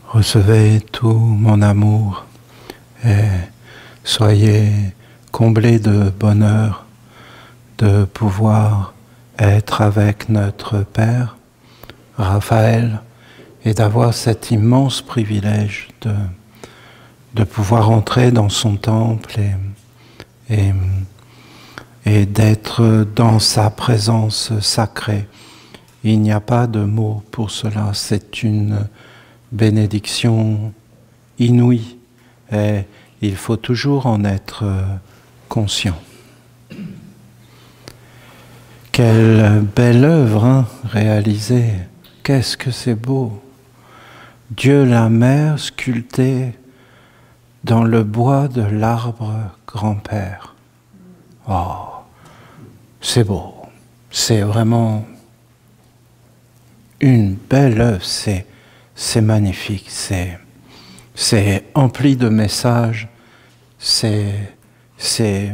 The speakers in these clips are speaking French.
Recevez tout mon amour et soyez comblés de bonheur de pouvoir être avec notre Père, Raphaël, et d'avoir cet immense privilège de pouvoir entrer dans son temple et d'être dans sa présence sacrée. Il n'y a pas de mots pour cela, c'est une bénédiction inouïe et il faut toujours en être conscient. Quelle belle œuvre hein, réalisée, qu'est-ce que c'est beau! Dieu la mère sculptée dans le bois de l'arbre grand-père. Oh, c'est beau, c'est vraiment une belle œuvre, c'est magnifique, c'est empli de messages, c'est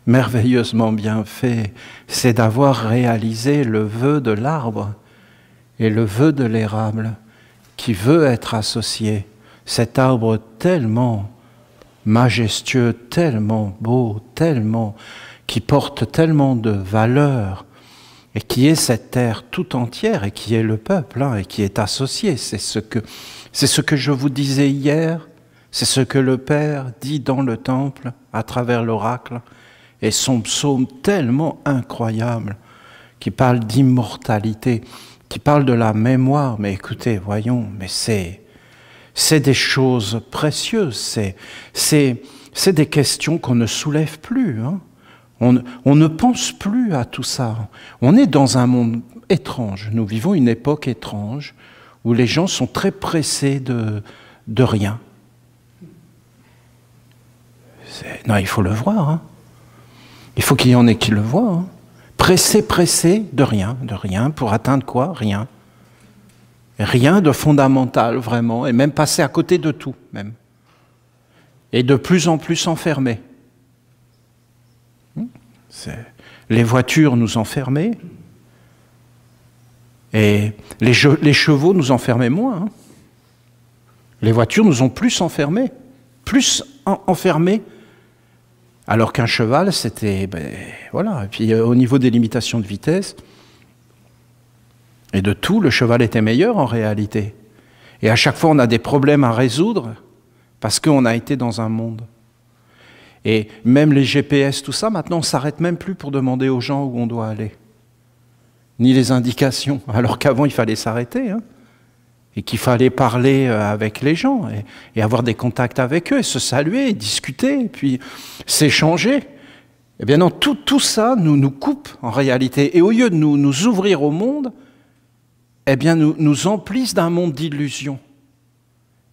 merveilleusement bien fait, c'est d'avoir réalisé le vœu de l'arbre et le vœu de l'érable qui veut être associé. Cet arbre tellement majestueux, tellement beau, tellement, qui porte tellement de valeur, et qui est cette terre tout entière, et qui est le peuple, hein, et qui est associé. C'est ce que je vous disais hier, c'est ce que le Père dit dans le temple, à travers l'oracle, et son psaume tellement incroyable, qui parle d'immortalité, qui parle de la mémoire. Mais écoutez, voyons, mais c'est des choses précieuses, c'est des questions qu'on ne soulève plus, hein. On ne pense plus à tout ça. On est dans un monde étrange. Nous vivons une époque étrange où les gens sont très pressés de rien. Non, il faut le voir. Hein. Il faut qu'il y en ait qui le voient. Hein. Pressés de rien pour atteindre quoi? Rien. Rien de fondamental, vraiment, et même passer à côté de tout, même. Et de plus en plus enfermés. Les voitures nous enfermaient, et les chevaux nous enfermaient moins. Hein. Les voitures nous ont plus enfermés, alors qu'un cheval, c'était... voilà. Et puis au niveau des limitations de vitesse, et de tout, le cheval était meilleur en réalité. Et à chaque fois, on a des problèmes à résoudre, parce qu'on a été dans un monde. Et même les GPS, tout ça, maintenant, on ne s'arrête même plus pour demander aux gens où on doit aller. Ni les indications, alors qu'avant, il fallait s'arrêter. Hein, et qu'il fallait parler avec les gens, et avoir des contacts avec eux, et se saluer, et discuter, et puis s'échanger. Eh bien non, tout ça nous coupe, en réalité. Et au lieu de nous ouvrir au monde, eh bien nous emplissent d'un monde d'illusions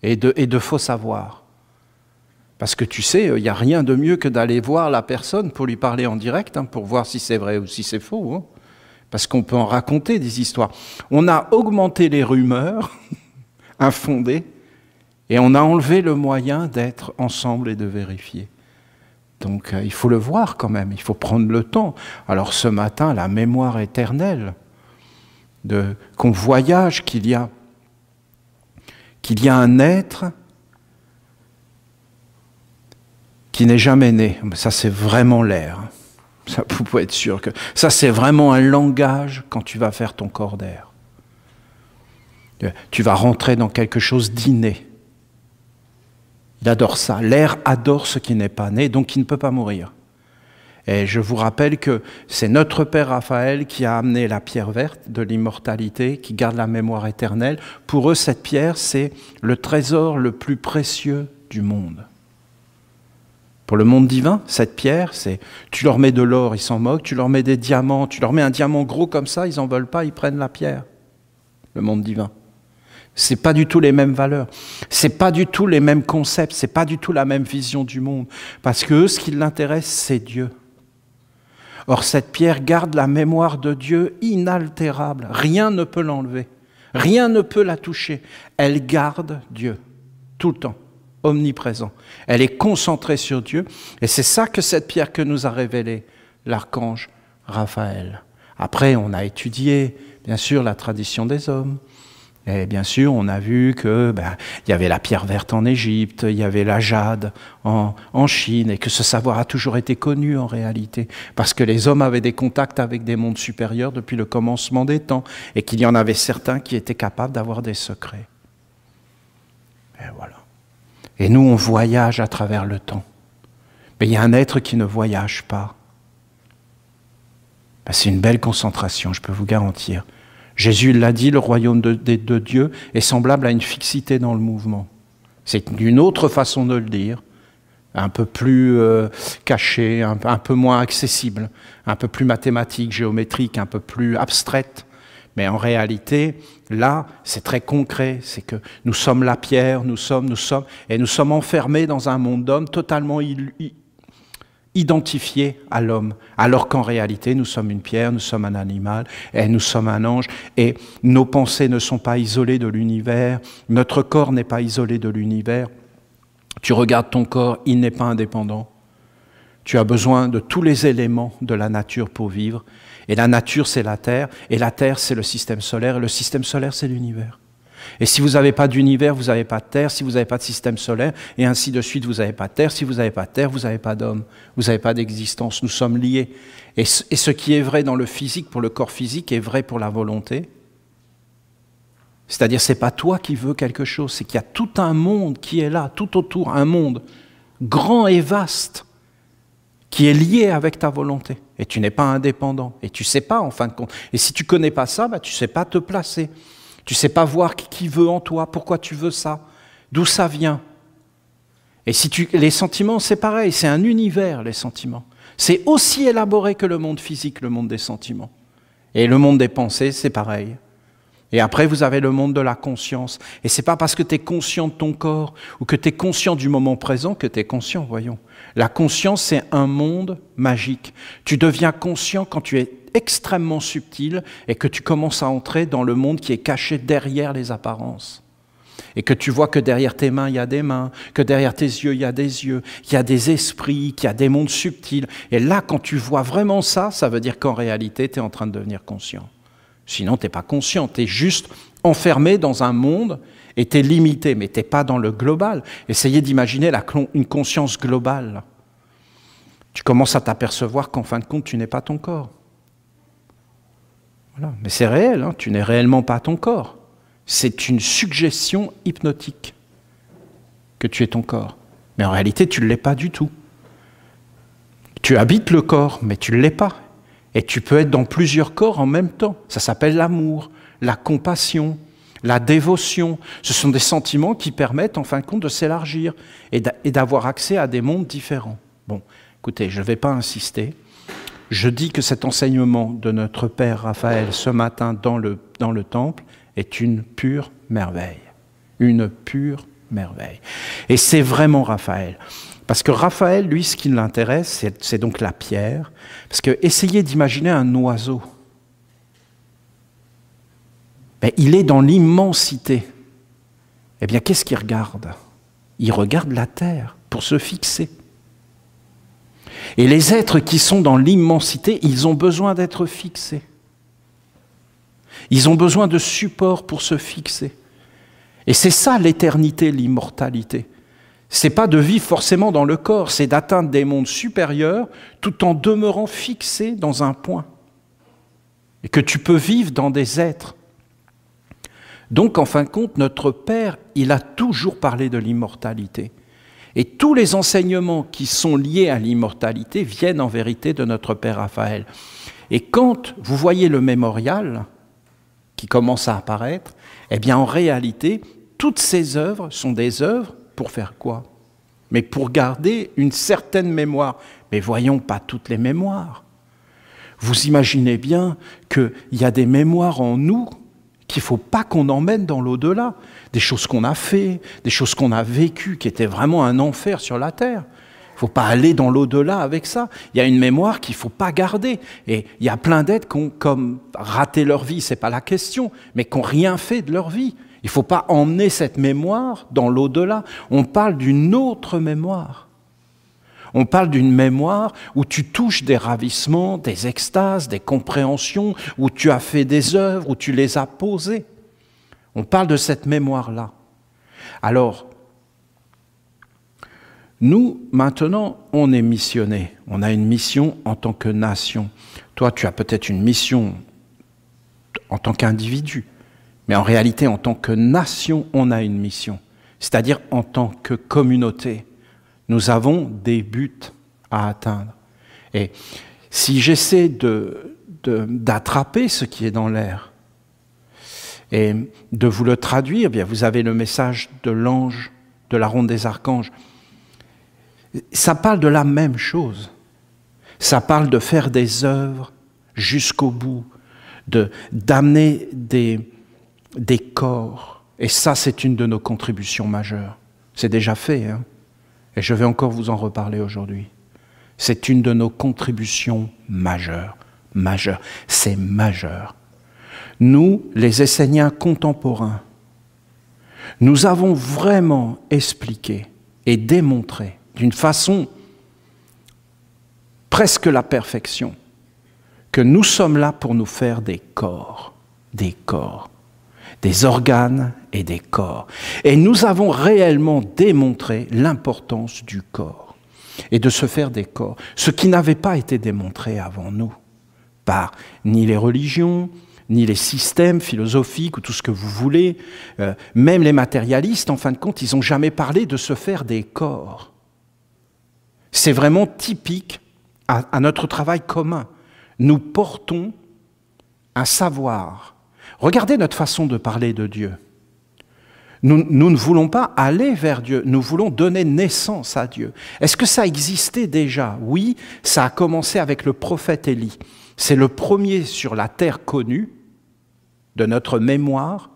et de faux savoirs. Parce que tu sais, il n'y a rien de mieux que d'aller voir la personne pour lui parler en direct, hein, pour voir si c'est vrai ou si c'est faux. Hein, parce qu'on peut en raconter des histoires. On a augmenté les rumeurs infondées et on a enlevé le moyen d'être ensemble et de vérifier. Donc il faut le voir quand même, il faut prendre le temps. Alors ce matin, la mémoire éternelle, qu'on voyage, qu'il y a un être qui n'est jamais né. Ça, c'est vraiment l'air. Ça, vous pouvez être sûr que ça, c'est vraiment un langage quand tu vas faire ton corps d'air. Tu vas rentrer dans quelque chose d'inné. Il adore ça. L'air adore ce qui n'est pas né, donc qui ne peut pas mourir. Et je vous rappelle que c'est notre Père Raphaël qui a amené la pierre verte de l'immortalité, qui garde la mémoire éternelle. Pour eux, cette pierre, c'est le trésor le plus précieux du monde. Pour le monde divin, cette pierre, c'est tu leur mets de l'or, ils s'en moquent, tu leur mets des diamants, tu leur mets un diamant gros comme ça, ils n'en veulent pas, ils prennent la pierre. Le monde divin. C'est pas du tout les mêmes valeurs, c'est pas du tout les mêmes concepts, c'est pas du tout la même vision du monde. Parce que eux, ce qui l'intéresse, c'est Dieu. Or, cette pierre garde la mémoire de Dieu inaltérable. Rien ne peut l'enlever. Rien ne peut la toucher. Elle garde Dieu tout le temps. Omniprésent. Elle est concentrée sur Dieu, et c'est ça que cette pierre que nous a révélé l'archange Raphaël. Après, on a étudié, bien sûr, la tradition des hommes, Et bien sûr, on a vu que y avait la pierre verte en Égypte, il y avait la jade en Chine, et que ce savoir a toujours été connu en réalité, parce que les hommes avaient des contacts avec des mondes supérieurs depuis le commencement des temps, et qu'il y en avait certains qui étaient capables d'avoir des secrets. Et voilà. Et nous, on voyage à travers le temps. Mais il y a un être qui ne voyage pas. C'est une belle concentration, je peux vous garantir. Jésus l'a dit, le royaume de Dieu est semblable à une fixité dans le mouvement. C'est une autre façon de le dire, un peu plus cachée, un peu moins accessible, un peu plus mathématique, géométrique, un peu plus abstraite. Mais en réalité, là, c'est très concret. C'est que nous sommes la pierre, nous sommes enfermés dans un monde d'hommes totalement identifiés à l'homme, alors qu'en réalité, nous sommes une pierre, nous sommes un animal, et nous sommes un ange, et nos pensées ne sont pas isolées de l'univers, notre corps n'est pas isolé de l'univers. Tu regardes ton corps, il n'est pas indépendant. Tu as besoin de tous les éléments de la nature pour vivre, et la nature, c'est la Terre, et la Terre, c'est le système solaire, et le système solaire, c'est l'univers. Et si vous n'avez pas d'univers, vous n'avez pas de Terre. Si vous n'avez pas de système solaire, et ainsi de suite, vous n'avez pas de Terre. Si vous n'avez pas de Terre, vous n'avez pas d'homme. Vous n'avez pas d'existence. Nous sommes liés. Et ce qui est vrai dans le physique, pour le corps physique, est vrai pour la volonté. C'est-à-dire, ce n'est pas toi qui veux quelque chose, c'est qu'il y a tout un monde qui est là, tout autour, un monde grand et vaste, qui est lié avec ta volonté. Et tu n'es pas indépendant. Et tu ne sais pas, en fin de compte. Et si tu ne connais pas ça, tu ne sais pas te placer. Tu ne sais pas voir qui veut en toi, pourquoi tu veux ça, d'où ça vient. Et les sentiments, c'est pareil, c'est un univers, les sentiments. C'est aussi élaboré que le monde physique, le monde des sentiments. Et le monde des pensées, c'est pareil. Et après, vous avez le monde de la conscience. Et ce n'est pas parce que tu es conscient de ton corps ou que tu es conscient du moment présent que tu es conscient, voyons. La conscience, c'est un monde magique. Tu deviens conscient quand tu es extrêmement subtil et que tu commences à entrer dans le monde qui est caché derrière les apparences. Et que tu vois que derrière tes mains, il y a des mains, que derrière tes yeux, il y a des yeux, qu'il y a des esprits, qu'il y a des mondes subtils. Et là, quand tu vois vraiment ça, ça veut dire qu'en réalité, tu es en train de devenir conscient. Sinon, tu n'es pas conscient, tu es juste enfermé dans un monde et tu es limité, mais tu n'es pas dans le global. Essayez d'imaginer une conscience globale. Tu commences à t'apercevoir qu'en fin de compte, tu n'es pas ton corps. Voilà. Mais c'est réel, hein, tu n'es réellement pas ton corps. C'est une suggestion hypnotique que tu es ton corps. Mais en réalité, tu ne l'es pas du tout. Tu habites le corps, mais tu ne l'es pas. Et tu peux être dans plusieurs corps en même temps. Ça s'appelle l'amour, la compassion, la dévotion. Ce sont des sentiments qui permettent, en fin de compte, de s'élargir et d'avoir accès à des mondes différents. Bon, écoutez, je ne vais pas insister. Je dis que cet enseignement de notre Père Raphaël ce matin dans le temple est une pure merveille. Une pure merveille. Et c'est vraiment Raphaël. Parce que Raphaël, lui, ce qui l'intéresse, c'est donc la pierre. Parce que essayez d'imaginer un oiseau. Ben, il est dans l'immensité. Eh bien, qu'est-ce qu'il regarde? Il regarde la terre pour se fixer. Et les êtres qui sont dans l'immensité, ils ont besoin d'être fixés. Ils ont besoin de support pour se fixer. Et c'est ça l'éternité, l'immortalité. Ce n'est pas de vivre forcément dans le corps, c'est d'atteindre des mondes supérieurs tout en demeurant fixé dans un point. Et que tu peux vivre dans des êtres. Donc, en fin de compte, notre Père, il a toujours parlé de l'immortalité. Et tous les enseignements qui sont liés à l'immortalité viennent en vérité de notre Père Raphaël. Et quand vous voyez le mémorial qui commence à apparaître, eh bien en réalité, toutes ces œuvres sont des œuvres pour faire quoi? Mais pour garder une certaine mémoire. Mais voyons pas toutes les mémoires. Vous imaginez bien qu'il y a des mémoires en nous qu'il ne faut pas qu'on emmène dans l'au-delà. Des choses qu'on a fait, des choses qu'on a vécues, qui étaient vraiment un enfer sur la terre. Il ne faut pas aller dans l'au-delà avec ça. Il y a une mémoire qu'il ne faut pas garder. Et il y a plein d'êtres qui ont comme raté leur vie, ce n'est pas la question, mais qui n'ont rien fait de leur vie. Il ne faut pas emmener cette mémoire dans l'au-delà. On parle d'une autre mémoire. On parle d'une mémoire où tu touches des ravissements, des extases, des compréhensions, où tu as fait des œuvres, où tu les as posées. On parle de cette mémoire-là. Alors, nous, maintenant, on est missionnés. On a une mission en tant que nation. Toi, tu as peut-être une mission en tant qu'individu. Mais en réalité, en tant que nation, on a une mission. C'est-à-dire en tant que communauté. Nous avons des buts à atteindre. Et si j'essaie d'attraper ce qui est dans l'air et de vous le traduire, bien vous avez le message de l'ange, de la ronde des archanges. Ça parle de la même chose. Ça parle de faire des œuvres jusqu'au bout, d'amener des corps. Et ça, c'est une de nos contributions majeures. C'est déjà fait, hein? Et je vais encore vous en reparler aujourd'hui. C'est une de nos contributions majeures. C'est majeur. Nous, les Esséniens contemporains, nous avons vraiment expliqué et démontré d'une façon presque la perfection que nous sommes là pour nous faire des corps, des organes et des corps. Et nous avons réellement démontré l'importance du corps et de se faire des corps, ce qui n'avait pas été démontré avant nous par ni les religions, ni les systèmes philosophiques ou tout ce que vous voulez, même les matérialistes, en fin de compte, ils n'ont jamais parlé de se faire des corps. C'est vraiment typique à notre travail commun. Nous portons un savoir. Regardez notre façon de parler de Dieu. Nous ne voulons pas aller vers Dieu, nous voulons donner naissance à Dieu. Est-ce que ça existait déjà? Oui, ça a commencé avec le prophète Élie. C'est le premier sur la terre connue de notre mémoire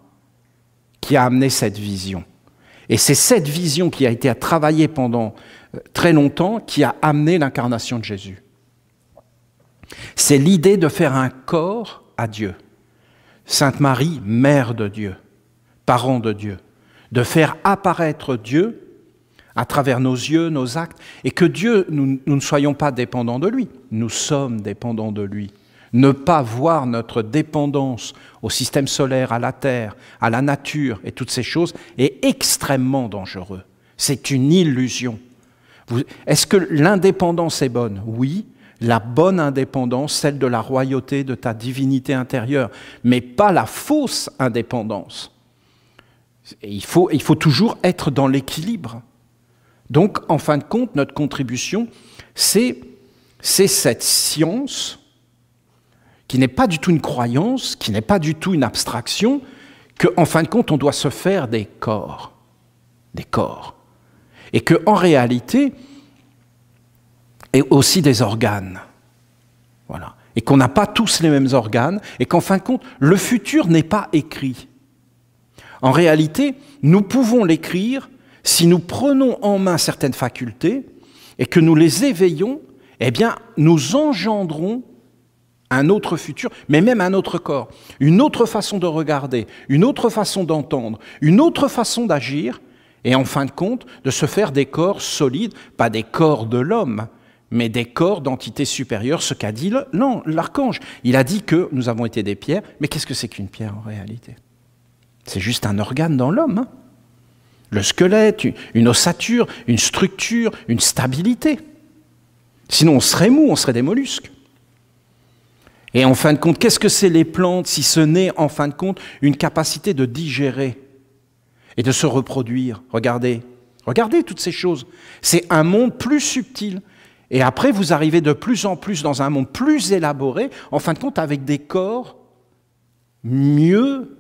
qui a amené cette vision. Et c'est cette vision qui a été travaillée pendant très longtemps qui a amené l'incarnation de Jésus. C'est l'idée de faire un corps à Dieu. Sainte Marie, mère de Dieu, parent de Dieu, de faire apparaître Dieu à travers nos yeux, nos actes, et que Dieu, nous ne soyons pas dépendants de lui, nous sommes dépendants de lui. Ne pas voir notre dépendance au système solaire, à la terre, à la nature et toutes ces choses est extrêmement dangereux. C'est une illusion. Est-ce que l'indépendance est bonne? Oui, la bonne indépendance, celle de la royauté, de ta divinité intérieure, mais pas la fausse indépendance. Et il faut toujours être dans l'équilibre. Donc, en fin de compte, notre contribution, c'est cette science qui n'est pas du tout une croyance, qui n'est pas du tout une abstraction, qu'en fin de compte, on doit se faire des corps. Des corps. Et qu'en réalité, et aussi des organes. Voilà. Et qu'on n'a pas tous les mêmes organes, et qu'en fin de compte, le futur n'est pas écrit. En réalité, nous pouvons l'écrire si nous prenons en main certaines facultés et que nous les éveillons, eh bien, nous engendrons un autre futur, mais même un autre corps, une autre façon de regarder, une autre façon d'entendre, une autre façon d'agir, et en fin de compte, de se faire des corps solides, pas des corps de l'homme, mais des corps d'entités supérieures, ce qu'a dit l'archange. Il a dit que nous avons été des pierres, mais qu'est-ce que c'est qu'une pierre en réalité? C'est juste un organe dans l'homme. Hein. Le squelette, une ossature, une structure, une stabilité. Sinon on serait mou, on serait des mollusques. Et en fin de compte, qu'est-ce que c'est les plantes si ce n'est en fin de compte une capacité de digérer et de se reproduire? Regardez toutes ces choses. C'est un monde plus subtil. Et après, vous arrivez de plus en plus dans un monde plus élaboré, en fin de compte avec des corps mieux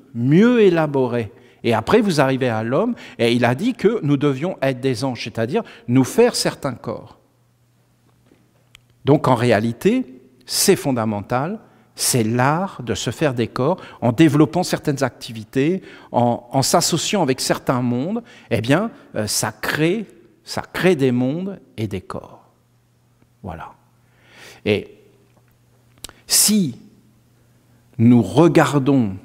élaborés. Et après, vous arrivez à l'homme, et il a dit que nous devions être des anges, c'est-à-dire nous faire certains corps. Donc en réalité, c'est fondamental, c'est l'art de se faire des corps en développant certaines activités, en s'associant avec certains mondes, eh bien, ça crée des mondes et des corps. Voilà. Et si nous regardons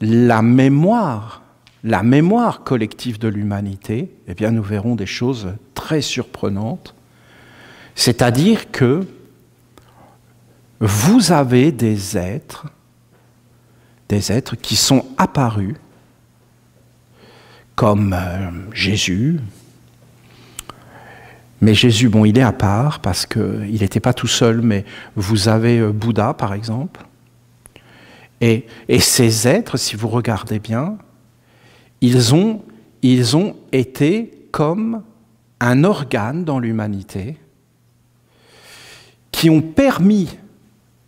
la mémoire collective de l'humanité, eh bien, nous verrons des choses très surprenantes. C'est-à-dire que vous avez des êtres des êtres qui sont apparus comme Jésus. Mais Jésus, bon, il est à part parce qu'il n'était pas tout seul, mais vous avez Bouddha, par exemple. Et ces êtres, si vous regardez bien, ils ont été comme un organe dans l'humanité qui ont permis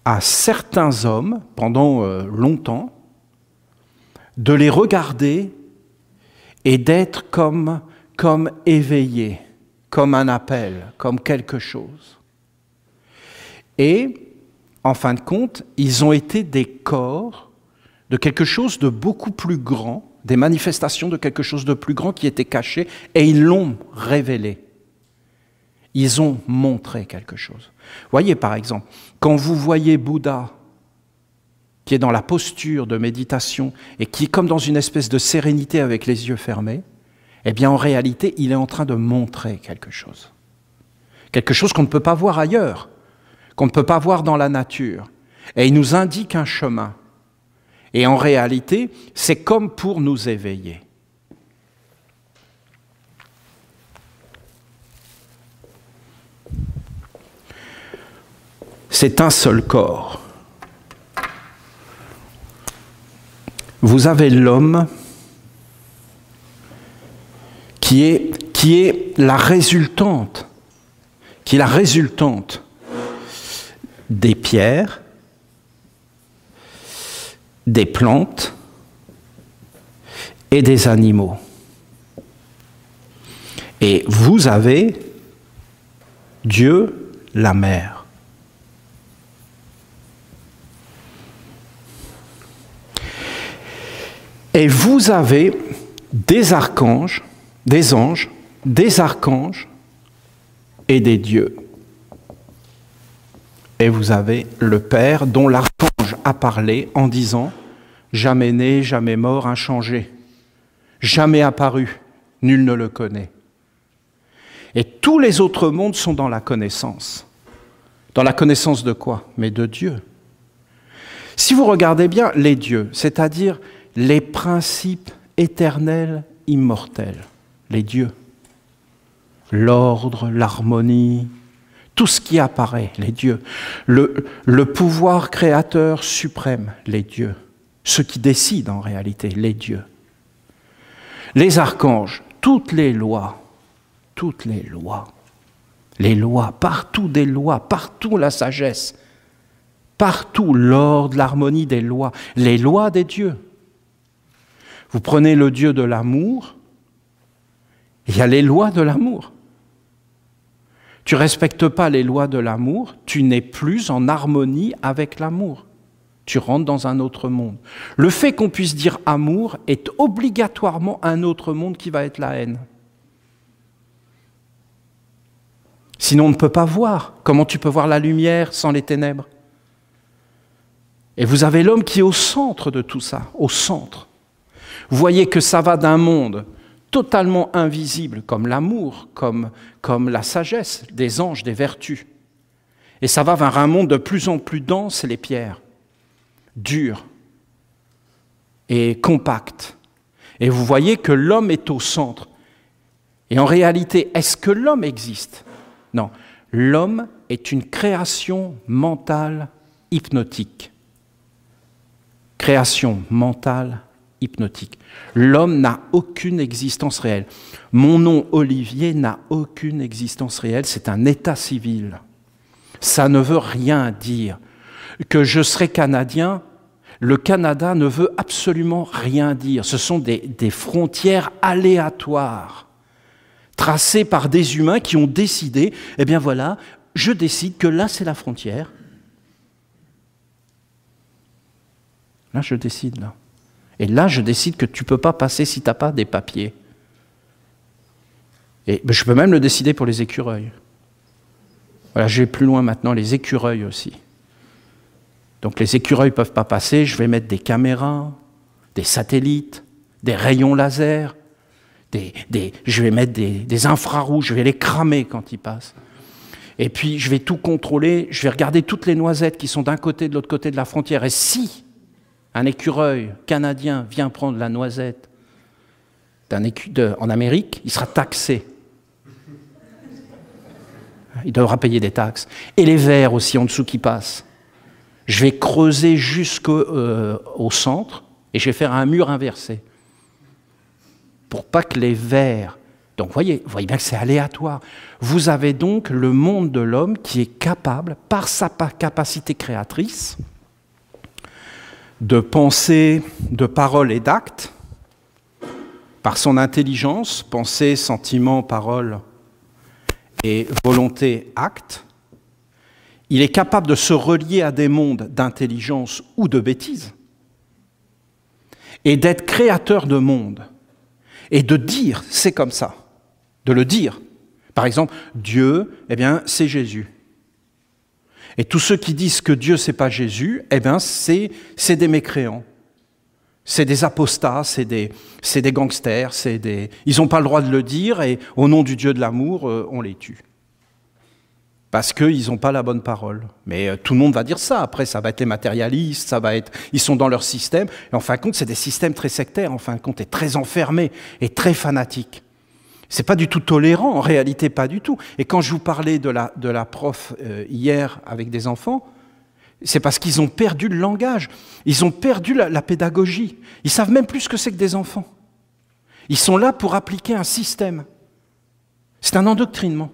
à certains hommes, pendant longtemps, de les regarder et d'être comme éveillés, comme un appel, comme quelque chose. Et, en fin de compte, ils ont été des corps de quelque chose de beaucoup plus grand, des manifestations de quelque chose de plus grand qui était caché, et ils l'ont révélé. Ils ont montré quelque chose. Voyez, par exemple, quand vous voyez Bouddha, qui est dans la posture de méditation, et qui est comme dans une espèce de sérénité avec les yeux fermés, eh bien, en réalité, il est en train de montrer quelque chose. Quelque chose qu'on ne peut pas voir ailleurs, qu'on ne peut pas voir dans la nature. Et il nous indique un chemin. Et en réalité, c'est comme pour nous éveiller. C'est un seul corps. Vous avez l'homme qui est la résultante, des pierres, des plantes et des animaux. Et vous avez Dieu, la mer. Et vous avez des archanges, des anges, des archanges et des dieux. Et vous avez le Père dont l'archange a parlé en disant « Jamais né, jamais mort, inchangé, jamais apparu, nul ne le connaît. » Et tous les autres mondes sont dans la connaissance. Dans la connaissance de quoi? Mais de Dieu. Si vous regardez bien les dieux, c'est-à-dire les principes éternels, immortels, les dieux, l'ordre, l'harmonie, tout ce qui apparaît, les dieux, le pouvoir créateur suprême, les dieux, ceux qui décident en réalité, les dieux, les archanges, toutes les lois, partout des lois, partout la sagesse, partout l'ordre, l'harmonie des lois, les lois des dieux. Vous prenez le Dieu de l'amour, il y a les lois de l'amour. Tu ne respectes pas les lois de l'amour, tu n'es plus en harmonie avec l'amour. Tu rentres dans un autre monde. Le fait qu'on puisse dire amour est obligatoirement un autre monde qui va être la haine. Sinon, on ne peut pas voir. Comment tu peux voir la lumière sans les ténèbres? Et vous avez l'homme qui est au centre de tout ça, au centre. Vous voyez que ça va d'un monde totalement invisible, comme l'amour, comme la sagesse, des anges, des vertus. Et ça va vers un monde de plus en plus dense, les pierres, dur et compact. Et vous voyez que l'homme est au centre. Et en réalité, est-ce que l'homme existe? Non. L'homme est une création mentale hypnotique. Création mentale hypnotique. L'homme n'a aucune existence réelle. Mon nom, Olivier, n'a aucune existence réelle. C'est un état civil. Ça ne veut rien dire. Que je serai Canadien, le Canada ne veut absolument rien dire. Ce sont des frontières aléatoires, tracées par des humains qui ont décidé, eh bien voilà, je décide que là c'est la frontière. Là je décide, là. Et là je décide que tu ne peux pas passer si tu n'as pas des papiers. Et je peux même le décider pour les écureuils. Voilà, je vais plus loin maintenant, les écureuils aussi. Donc les écureuils ne peuvent pas passer, je vais mettre des caméras, des satellites, des rayons laser, je vais mettre des infrarouges, je vais les cramer quand ils passent. Et puis je vais tout contrôler, je vais regarder toutes les noisettes qui sont d'un côté et de l'autre côté de la frontière. Et si, un écureuil canadien vient prendre la noisette en Amérique, il sera taxé. Il devra payer des taxes. Et les vers aussi en dessous qui passent. Je vais creuser jusqu'au centre et je vais faire un mur inversé. Pour pas que les vers... Donc vous voyez bien que c'est aléatoire. Vous avez donc le monde de l'homme qui est capable, par sa capacité créatrice, de pensée, de parole et d'acte, par son intelligence, pensée, sentiment, parole et volonté, acte, il est capable de se relier à des mondes d'intelligence ou de bêtise et d'être créateur de mondes et de dire c'est comme ça, de le dire. Par exemple, Dieu, eh bien, c'est Jésus. Et tous ceux qui disent que Dieu, c'est pas Jésus, eh bien, c'est des mécréants. C'est des apostats, c'est des gangsters, ils n'ont pas le droit de le dire et au nom du Dieu de l'amour, on les tue. Parce qu'ils n'ont pas la bonne parole. Mais tout le monde va dire ça. Après, ça va être les matérialistes, ils sont dans leur système. Et en fin de compte, c'est des systèmes très sectaires, en fin de compte, et très enfermés et très fanatiques. C'est pas du tout tolérant, en réalité, pas du tout. Et quand je vous parlais de la prof hier avec des enfants, c'est parce qu'ils ont perdu le langage. Ils ont perdu la pédagogie. Ils savent même plus ce que c'est que des enfants. Ils sont là pour appliquer un système. C'est un endoctrinement.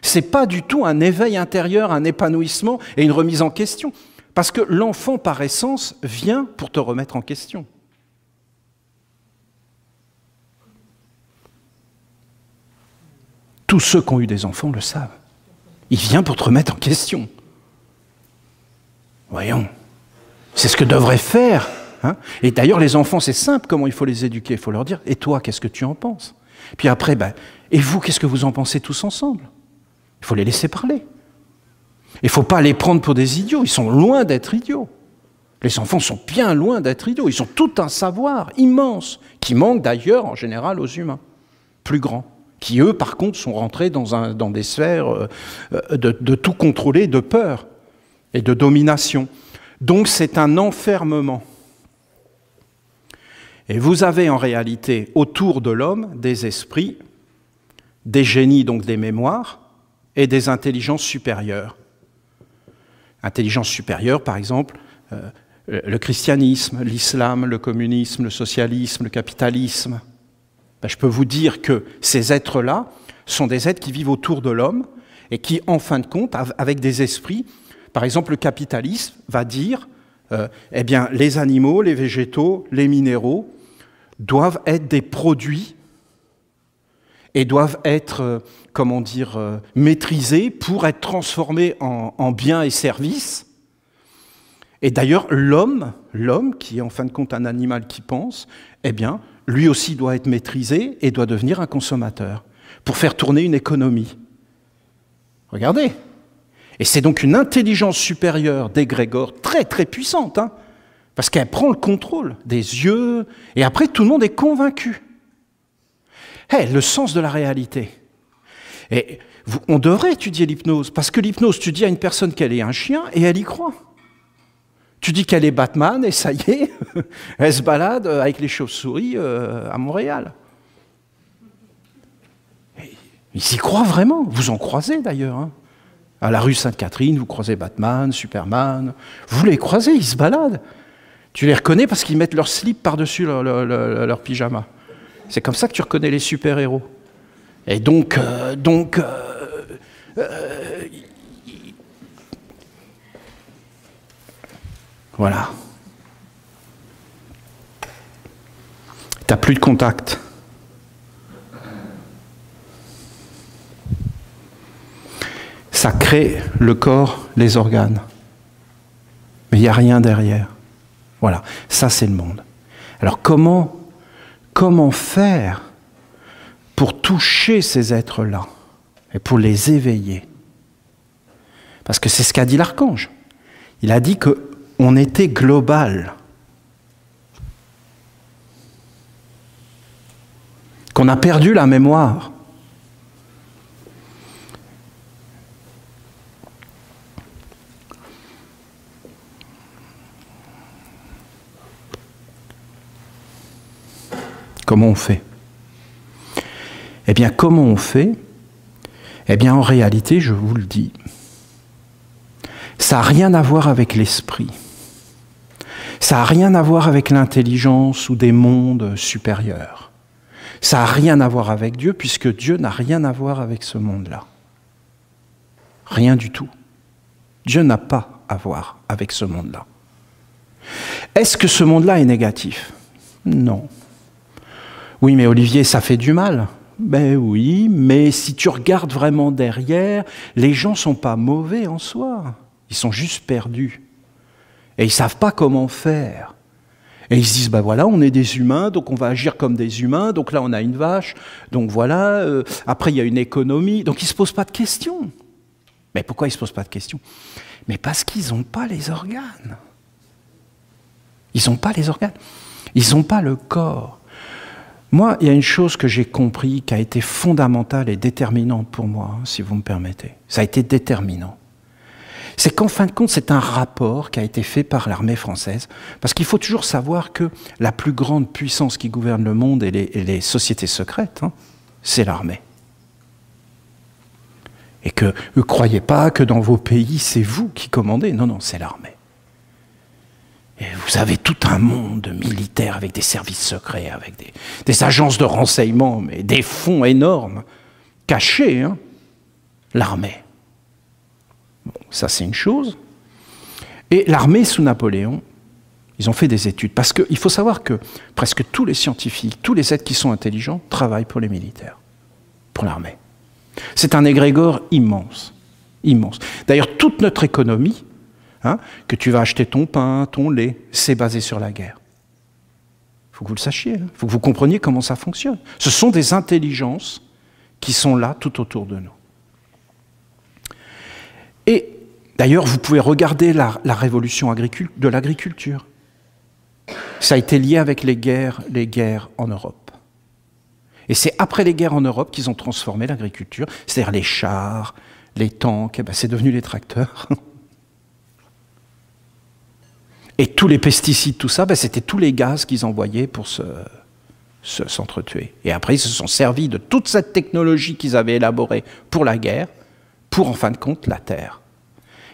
C'est pas du tout un éveil intérieur, un épanouissement et une remise en question. Parce que l'enfant, par essence, vient pour te remettre en question. Tous ceux qui ont eu des enfants le savent. Il vient pour te remettre en question. Voyons. C'est ce que devrait faire. Hein. Et d'ailleurs, les enfants, c'est simple comment il faut les éduquer. Il faut leur dire, et toi, qu'est-ce que tu en penses? Puis après, et vous, qu'est-ce que vous en pensez tous ensemble? Il faut les laisser parler. Il ne faut pas les prendre pour des idiots. Ils sont loin d'être idiots. Les enfants sont bien loin d'être idiots. Ils ont tout un savoir immense, qui manque d'ailleurs, en général, aux humains, plus grands, qui, eux, par contre, sont rentrés dans des sphères de tout contrôler, de peur et de domination. Donc, c'est un enfermement. Et vous avez en réalité, autour de l'homme, des esprits, des génies, donc des mémoires, et des intelligences supérieures. Intelligence supérieure, par exemple, le christianisme, l'islam, le communisme, le socialisme, le capitalisme. Je peux vous dire que ces êtres-là sont des êtres qui vivent autour de l'homme et qui, en fin de compte, avec des esprits, par exemple, le capitalisme va dire, eh bien, les animaux, les végétaux, les minéraux doivent être des produits et doivent être, maîtrisés pour être transformés en biens et services. Et d'ailleurs, l'homme, qui est en fin de compte un animal qui pense, eh bien, lui aussi doit être maîtrisé et doit devenir un consommateur pour faire tourner une économie. Regardez. Et c'est donc une intelligence supérieure d'égrégore très très puissante, hein, parce qu'elle prend le contrôle des yeux, et après tout le monde est convaincu. Le sens de la réalité. Et on devrait étudier l'hypnose, parce que l'hypnose, tu dis à une personne qu'elle est un chien, et elle y croit. Tu dis qu'elle est Batman, et ça y est, elle se balade avec les chauves-souris à Montréal. Et ils y croient vraiment, vous en croisez d'ailleurs. Hein. À la rue Sainte-Catherine, vous croisez Batman, Superman, vous les croisez, ils se baladent. Tu les reconnais parce qu'ils mettent leur slip par-dessus leur pyjama. C'est comme ça que tu reconnais les super-héros. Et donc voilà. Tu n'as plus de contact. Ça crée le corps, les organes. Mais il n'y a rien derrière. Voilà, ça c'est le monde. Alors comment faire pour toucher ces êtres-là et pour les éveiller? Parce que c'est ce qu'a dit l'archange. Il a dit qu'on était global. Qu'on a perdu la mémoire. Comment on fait? Eh bien, comment on fait? Eh bien, en réalité, je vous le dis, ça n'a rien à voir avec l'esprit. Ça n'a rien à voir avec l'intelligence ou des mondes supérieurs. Ça n'a rien à voir avec Dieu, puisque Dieu n'a rien à voir avec ce monde-là. Rien du tout. Dieu n'a pas à voir avec ce monde-là. Est-ce que ce monde-là est négatif? Non. Oui, mais Olivier, ça fait du mal. Ben oui, mais si tu regardes vraiment derrière, les gens ne sont pas mauvais en soi. Ils sont juste perdus. Et ils ne savent pas comment faire. Et ils se disent, ben voilà, on est des humains, donc on va agir comme des humains, donc là on a une vache, donc voilà, après il y a une économie, donc ils ne se posent pas de questions. Mais pourquoi ils ne se posent pas de questions? Mais parce qu'ils n'ont pas les organes. Ils n'ont pas les organes. Ils n'ont pas le corps. Moi, il y a une chose que j'ai compris qui a été fondamentale et déterminante pour moi, si vous me permettez. Ça a été déterminant. C'est qu'en fin de compte, c'est un rapport qui a été fait par l'armée française. Parce qu'il faut toujours savoir que la plus grande puissance qui gouverne le monde et les sociétés secrètes, c'est l'armée. Et que ne croyez pas que dans vos pays, c'est vous qui commandez. Non, non, c'est l'armée. Et vous avez tout un monde militaire avec des services secrets, avec des agences de renseignement, mais des fonds énormes, cachés, l'armée. Bon, ça, c'est une chose. Et l'armée sous Napoléon, ils ont fait des études. Parce qu'il faut savoir que presque tous les scientifiques, tous les êtres qui sont intelligents, travaillent pour les militaires, pour l'armée. C'est un égrégore immense, immense. D'ailleurs, toute notre économie, que tu vas acheter ton pain, ton lait, c'est basé sur la guerre. Il faut que vous le sachiez, il faut que vous compreniez comment ça fonctionne. Ce sont des intelligences qui sont là tout autour de nous. Et d'ailleurs, vous pouvez regarder la révolution de l'agriculture. Ça a été lié avec les guerres en Europe. Et c'est après les guerres en Europe qu'ils ont transformé l'agriculture, c'est-à-dire les chars, les tanks, c'est devenu les tracteurs. Et tous les pesticides, tout ça, c'était tous les gaz qu'ils envoyaient pour s'entretuer. Et après, ils se sont servis de toute cette technologie qu'ils avaient élaborée pour la guerre, pour en fin de compte la terre.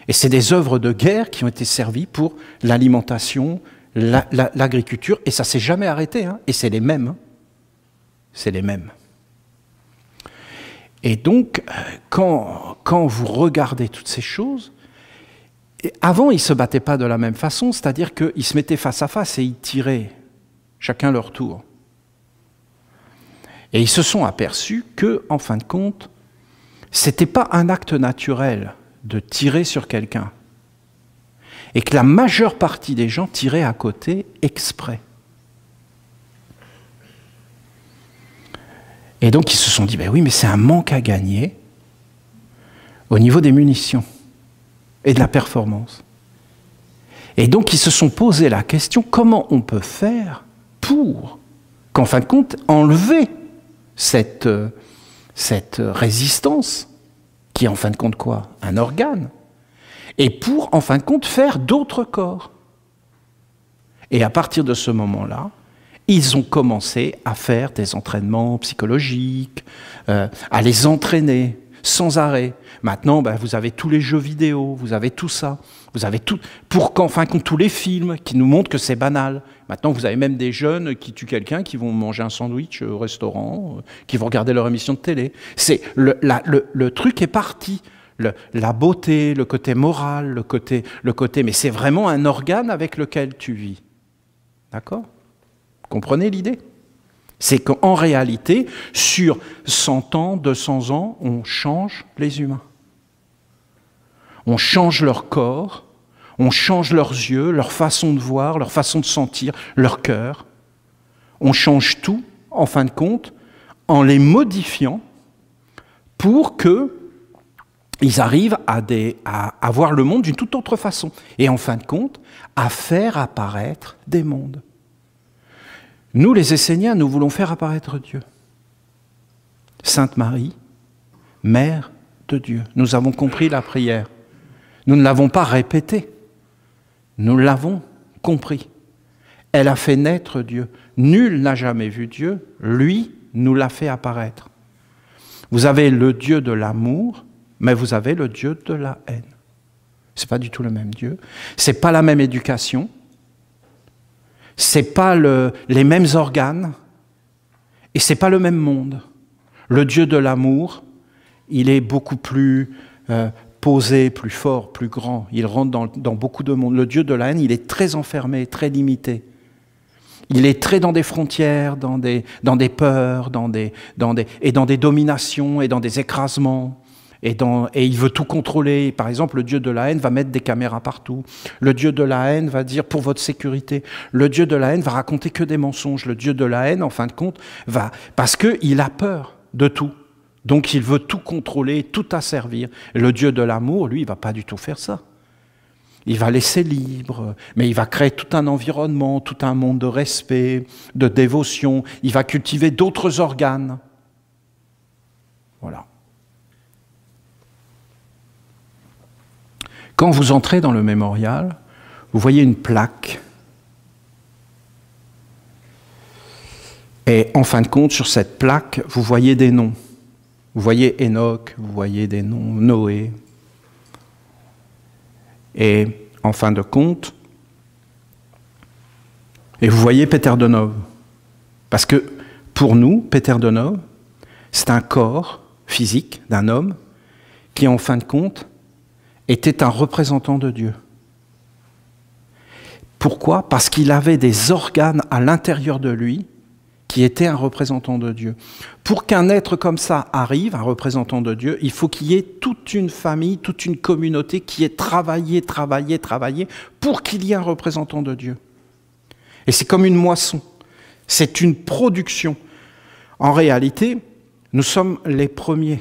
Et c'est des œuvres de guerre qui ont été servies pour l'alimentation, l'agriculture, et ça ne s'est jamais arrêté, et c'est les mêmes. C'est les mêmes. Et donc, quand vous regardez toutes ces choses, avant, ils ne se battaient pas de la même façon, c'est-à-dire qu'ils se mettaient face à face et ils tiraient, chacun leur tour. Et ils se sont aperçus que, en fin de compte, ce n'était pas un acte naturel de tirer sur quelqu'un. Et que la majeure partie des gens tiraient à côté exprès. Et donc ils se sont dit, ben oui, mais c'est un manque à gagner au niveau des munitions et de la performance. Et donc ils se sont posé la question, comment on peut faire pour qu'en fin de compte, enlever cette résistance, qui est en fin de compte quoi? Un organe. Et pour, en fin de compte, faire d'autres corps. Et à partir de ce moment-là, ils ont commencé à faire des entraînements psychologiques, à les entraîner sans arrêt. Maintenant, vous avez tous les jeux vidéo, vous avez tout ça, vous avez tout, pour qu'en fin de compte, tous les films qui nous montrent que c'est banal. Maintenant, vous avez même des jeunes qui tuent quelqu'un, qui vont manger un sandwich au restaurant, qui vont regarder leur émission de télé. C'est le truc est parti. La beauté, le côté moral, le côté, mais c'est vraiment un organe avec lequel tu vis. D'accord ? Comprenez l'idée? C'est qu'en réalité, sur 100 ans, 200 ans, on change les humains. On change leur corps, on change leurs yeux, leur façon de voir, leur façon de sentir, leur cœur. On change tout, en fin de compte, en les modifiant pour qu'ils arrivent à voir le monde d'une toute autre façon. Et en fin de compte, à faire apparaître des mondes. Nous, les Esséniens, nous voulons faire apparaître Dieu. Sainte Marie, Mère de Dieu. Nous avons compris la prière. Nous ne l'avons pas répétée. Nous l'avons compris. Elle a fait naître Dieu. Nul n'a jamais vu Dieu, lui nous l'a fait apparaître. Vous avez le Dieu de l'amour, mais vous avez le Dieu de la haine. Ce n'est pas du tout le même Dieu. Ce n'est pas la même éducation. Ce n'est pas les mêmes organes. Et ce n'est pas le même monde. Le Dieu de l'amour, il est beaucoup plus posé, plus fort, plus grand. Il rentre dans beaucoup de monde. Le Dieu de la haine, il est très enfermé, très limité. Il est très dans des frontières, dans des peurs, et dans des dominations, et dans des écrasements. Et il veut tout contrôler. Par exemple, le Dieu de la haine va mettre des caméras partout. Le Dieu de la haine va dire pour votre sécurité. Le Dieu de la haine va raconter que des mensonges. Le Dieu de la haine, en fin de compte, parce qu'il a peur de tout. Donc il veut tout contrôler, tout asservir. Le Dieu de l'amour, lui, il ne va pas du tout faire ça. Il va laisser libre, mais il va créer tout un environnement, tout un monde de respect, de dévotion. Il va cultiver d'autres organes. Voilà. Quand vous entrez dans le mémorial, vous voyez une plaque. Et en fin de compte, sur cette plaque, vous voyez des noms. Vous voyez Enoch, vous voyez des noms, Noé. Et en fin de compte, et vous voyez Peter Donov. Parce que pour nous, Peter Donov, c'est un corps physique d'un homme qui, en fin de compte, était un représentant de Dieu. Pourquoi? Parce qu'il avait des organes à l'intérieur de lui qui étaient un représentant de Dieu. Pour qu'un être comme ça arrive, un représentant de Dieu, il faut qu'il y ait toute une famille, toute une communauté qui ait travaillé pour qu'il y ait un représentant de Dieu. Et c'est comme une moisson. C'est une production. En réalité, nous sommes les premiers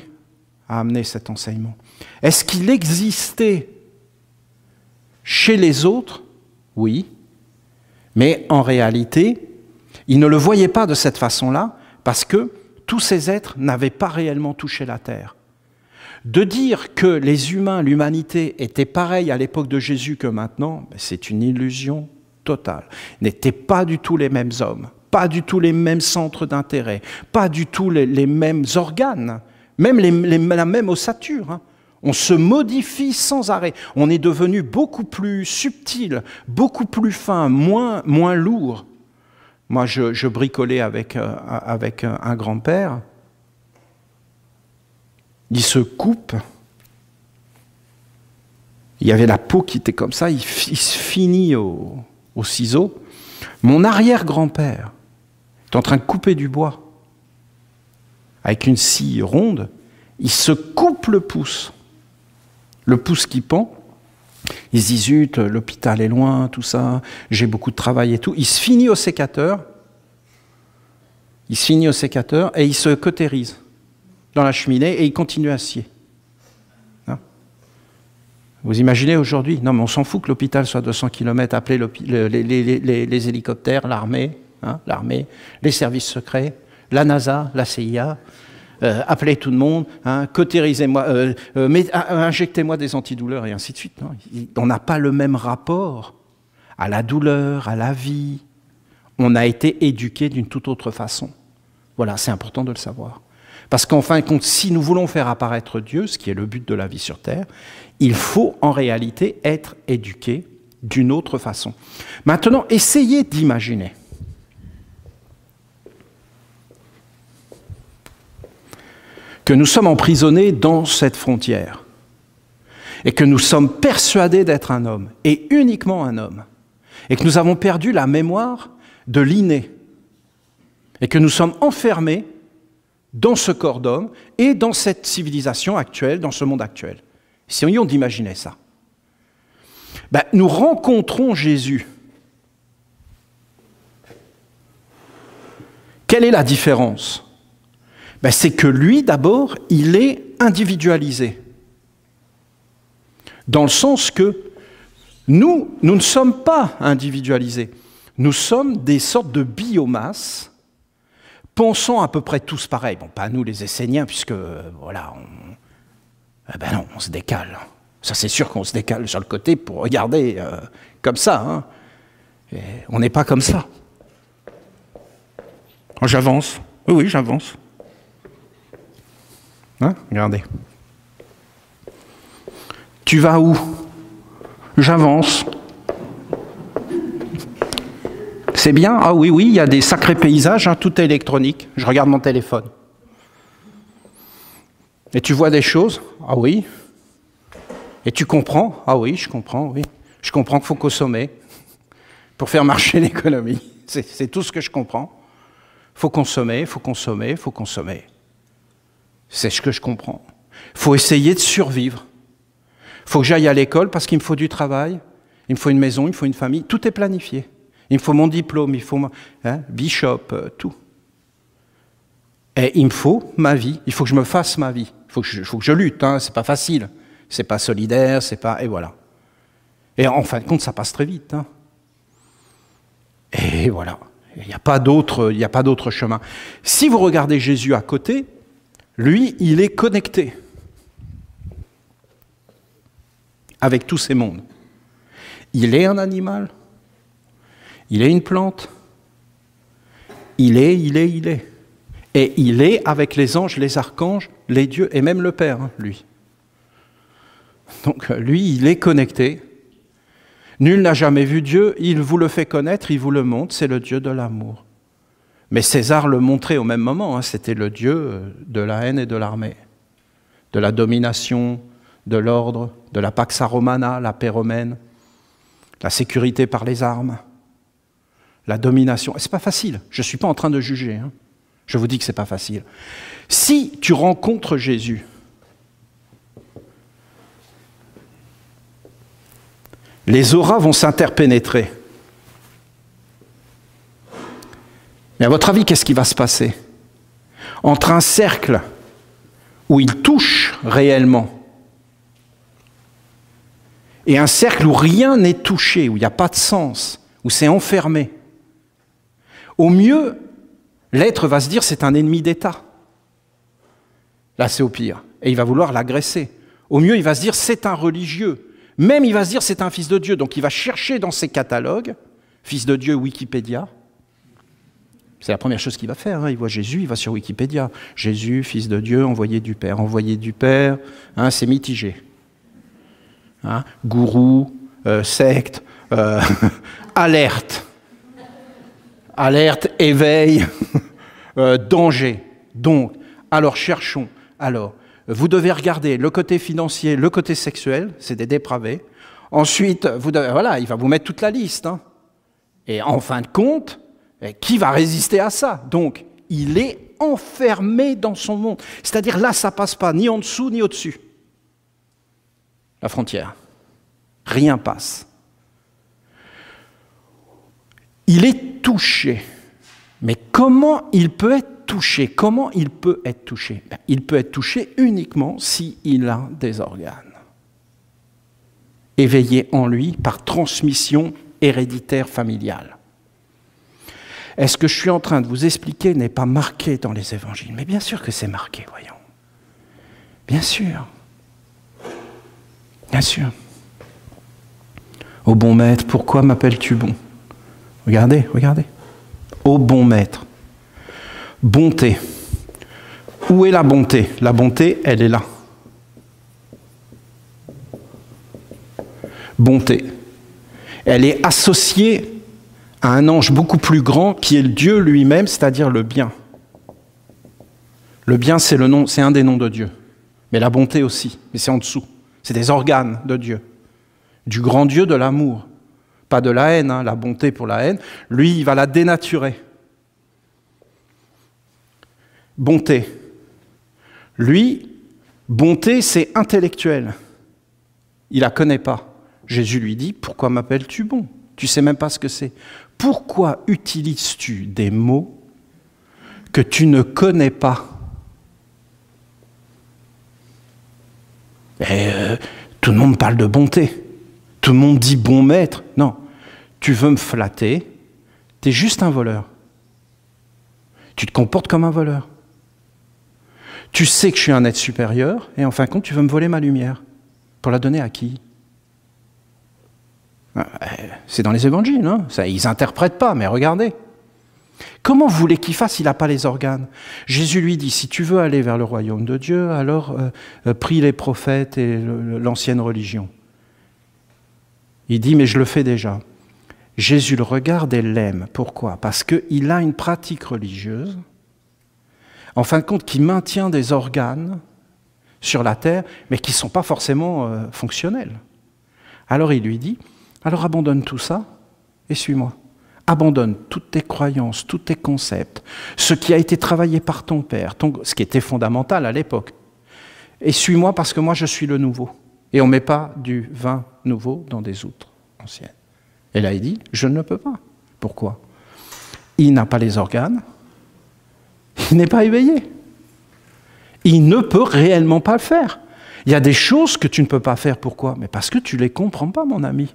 à amener cet enseignement. Est-ce qu'il existait chez les autres? Oui. Mais en réalité, ils ne le voyaient pas de cette façon-là parce que tous ces êtres n'avaient pas réellement touché la terre. De dire que les humains, l'humanité, étaient pareils à l'époque de Jésus que maintenant, c'est une illusion totale. Ils n'étaient pas du tout les mêmes hommes, pas du tout les mêmes centres d'intérêt, pas du tout les mêmes organes, même la même ossature. On se modifie sans arrêt. On est devenu beaucoup plus subtil, beaucoup plus fin, moins lourd. Moi, je bricolais avec un grand-père. Il se coupe. Il y avait la peau qui était comme ça. Il se finit au ciseau. Mon arrière-grand-père est en train de couper du bois. Avec une scie ronde, il se coupe le pouce. Le pouce qui pend. Il se dit, zut, l'hôpital est loin, tout ça, j'ai beaucoup de travail et tout. Il se finit au sécateur. Il se finit au sécateur et il se cautérise dans la cheminée et il continue à scier. Hein? Vous imaginez aujourd'hui? Non, mais on s'en fout que l'hôpital soit à 200 km, appeler les hélicoptères, l'armée, les services secrets, la NASA, la CIA, appelez tout le monde, cautérisez-moi, injectez-moi des antidouleurs et ainsi de suite. Non, on n'a pas le même rapport à la douleur, à la vie. On a été éduqués d'une toute autre façon. Voilà, c'est important de le savoir. Parce qu'en fin de compte, si nous voulons faire apparaître Dieu, ce qui est le but de la vie sur Terre, il faut en réalité être éduqué d'une autre façon. Maintenant, essayez d'imaginer. Que nous sommes emprisonnés dans cette frontière et que nous sommes persuadés d'être un homme et uniquement un homme et que nous avons perdu la mémoire de l'inné et que nous sommes enfermés dans ce corps d'homme et dans cette civilisation actuelle, dans ce monde actuel. Essayons d'imaginer ça. Nous rencontrons Jésus. Quelle est la différence? C'est que lui, d'abord, il est individualisé. Dans le sens que nous ne sommes pas individualisés. Nous sommes des sortes de biomasse, pensant à peu près tous pareil. Bon, pas nous les Esséniens, puisque, voilà, non, on se décale. Ça, c'est sûr qu'on se décale sur le côté pour regarder comme ça. Et on n'est pas comme ça. Oh, j'avance. Oui, oui, j'avance. Hein? Regardez. Tu vas où? J'avance. C'est bien? Ah oui, oui, il y a des sacrés paysages, hein, tout est électronique. Je regarde mon téléphone. Et tu vois des choses? Ah oui. Et tu comprends? Ah oui, je comprends, oui. Je comprends qu'il faut consommer pour faire marcher l'économie. C'est tout ce que je comprends. Il faut consommer, il faut consommer, il faut consommer. C'est ce que je comprends. Il faut essayer de survivre. Il faut que j'aille à l'école parce qu'il me faut du travail, il me faut une maison, il me faut une famille. Tout est planifié. Il me faut mon diplôme, il faut bishop, tout. Et il me faut ma vie. Il faut que je me fasse ma vie. Il faut que je lutte. Hein. C'est pas facile. C'est pas solidaire. C'est pas. Et voilà. Et en fin de compte, ça passe très vite. Hein. Et voilà. Il n'y a pas d'autre chemin. Si vous regardez Jésus à côté, lui, il est connecté avec tous ces mondes. Il est un animal. Il est une plante. Il est. Et il est avec les anges, les archanges, les dieux, et même le Père, hein, lui. Donc lui, il est connecté. Nul n'a jamais vu Dieu, il vous le fait connaître, il vous le montre, c'est le Dieu de l'amour. Mais César le montrait au même moment, hein, c'était le Dieu de la haine et de l'armée, de la domination, de l'ordre, de la Pax Romana, la paix romaine, la sécurité par les armes, la domination. C'est pas facile, je ne suis pas en train de juger, hein. Je vous dis que ce n'est pas facile. Si tu rencontres Jésus, les auras vont s'interpénétrer. Mais à votre avis, qu'est-ce qui va se passer? Entre un cercle où il touche réellement et un cercle où rien n'est touché, où il n'y a pas de sens, où c'est enfermé, au mieux, l'être va se dire c'est un ennemi d'État. Là, c'est au pire. Et il va vouloir l'agresser. Au mieux, il va se dire c'est un religieux. Même, il va se dire c'est un fils de Dieu. Donc, il va chercher dans ses catalogues, fils de Dieu, Wikipédia. C'est la première chose qu'il va faire. Hein. Il voit Jésus, il va sur Wikipédia. Jésus, fils de Dieu, envoyé du Père. Envoyé du Père, hein, c'est mitigé. Hein, gourou, secte, alerte. Alerte, éveil, danger. Donc, alors cherchons. Alors, vous devez regarder le côté financier, le côté sexuel, c'est des dépravés. Ensuite, voilà, il va vous mettre toute la liste. Hein. Et en fin de compte, qui va résister à ça? Donc, il est enfermé dans son monde. C'est-à-dire, là, ça ne passe pas ni en dessous ni au-dessus. La frontière. Rien passe. Il est touché. Mais comment il peut être touché? Comment il peut être touché? Il peut être touché uniquement s'il a des organes. Éveillés en lui par transmission héréditaire familiale. Est-ce que je suis en train de vous expliquer n'est pas marqué dans les évangiles? Mais bien sûr que c'est marqué, voyons. Bien sûr. Bien sûr. Ô bon maître, pourquoi m'appelles-tu bon? Regardez, regardez. Ô bon maître. Bonté. Où est la bonté? La bonté, elle est là. Bonté. Elle est associée à un ange beaucoup plus grand qui est le Dieu lui-même, c'est-à-dire le bien. Le bien, c'est le nom, c'est un des noms de Dieu. Mais la bonté aussi, mais c'est en dessous. C'est des organes de Dieu. Du grand Dieu de l'amour. Pas de la haine, hein, la bonté pour la haine. Lui, il va la dénaturer. Bonté. Lui, bonté, c'est intellectuel. Il la connaît pas. Jésus lui dit, pourquoi m'appelles-tu bon? Tu sais même pas ce que c'est. Pourquoi utilises-tu des mots que tu ne connais pas? Tout le monde parle de bonté. Tout le monde dit bon maître. Non, tu veux me flatter, tu es juste un voleur. Tu te comportes comme un voleur. Tu sais que je suis un être supérieur, et en fin de compte, tu veux me voler ma lumière. Pour la donner à qui? C'est dans les évangiles, hein. Ça, ils n'interprètent pas, mais regardez. Comment vous voulez qu'il fasse? Il n'a pas les organes. Jésus lui dit, si tu veux aller vers le royaume de Dieu, alors prie les prophètes et l'ancienne religion. Il dit, mais je le fais déjà. Jésus le regarde et l'aime. Pourquoi? Parce qu'il a une pratique religieuse, en fin de compte, qui maintient des organes sur la terre, mais qui ne sont pas forcément fonctionnels. Alors il lui dit, alors abandonne tout ça et suis-moi. Abandonne toutes tes croyances, tous tes concepts, ce qui a été travaillé par ton père, ce qui était fondamental à l'époque. Et suis-moi parce que moi je suis le nouveau. Et on ne met pas du vin nouveau dans des outres anciennes. Et là il dit, je ne peux pas. Pourquoi? Il n'a pas les organes, il n'est pas éveillé. Il ne peut réellement pas le faire. Il y a des choses que tu ne peux pas faire. Pourquoi? Mais parce que tu ne les comprends pas, mon ami.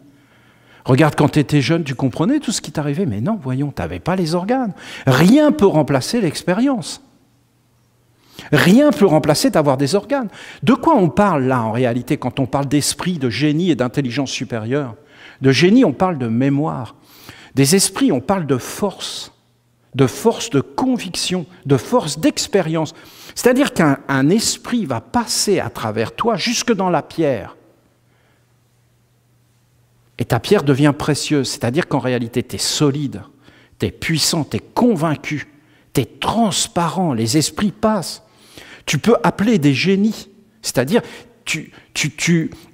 Regarde, quand tu étais jeune, tu comprenais tout ce qui t'arrivait. Mais non, voyons, tu n'avais pas les organes. Rien ne peut remplacer l'expérience. Rien ne peut remplacer d'avoir des organes. De quoi on parle là, en réalité, quand on parle d'esprit, de génie et d'intelligence supérieure? De génie, on parle de mémoire. Des esprits, on parle de force de conviction, de force d'expérience. C'est-à-dire qu'un esprit va passer à travers toi jusque dans la pierre. Et ta pierre devient précieuse. C'est-à-dire qu'en réalité, tu es solide, tu es puissant, tu es convaincu, tu es transparent, les esprits passent. Tu peux appeler des génies. C'est-à-dire,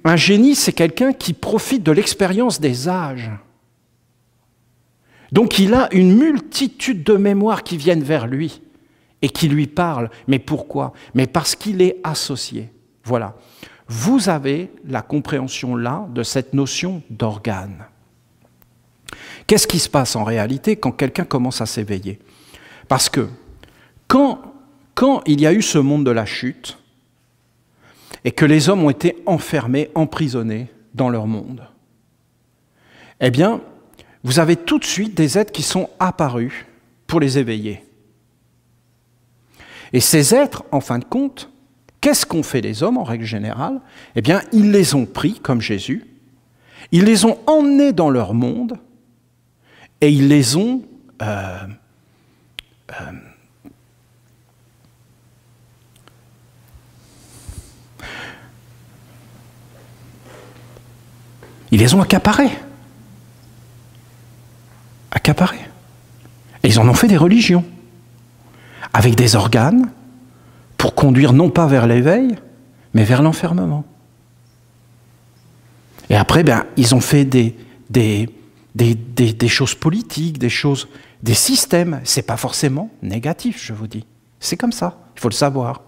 un génie, c'est quelqu'un qui profite de l'expérience des âges. Donc il a une multitude de mémoires qui viennent vers lui et qui lui parlent. Mais pourquoi? Mais parce qu'il est associé. Voilà. Vous avez la compréhension là de cette notion d'organe. Qu'est-ce qui se passe en réalité quand quelqu'un commence à s'éveiller? Parce que quand il y a eu ce monde de la chute et que les hommes ont été enfermés, emprisonnés dans leur monde, eh bien, vous avez tout de suite des êtres qui sont apparus pour les éveiller. Et ces êtres, en fin de compte, qu'est-ce qu'ont fait les hommes en règle générale? Eh bien, ils les ont pris, comme Jésus, ils les ont emmenés dans leur monde et ils les ont accaparés. Et ils en ont fait des religions, avec des organes, pour conduire non pas vers l'éveil, mais vers l'enfermement. Et après, ils ont fait des choses politiques, des systèmes. Ce n'est pas forcément négatif, je vous dis. C'est comme ça, il faut le savoir.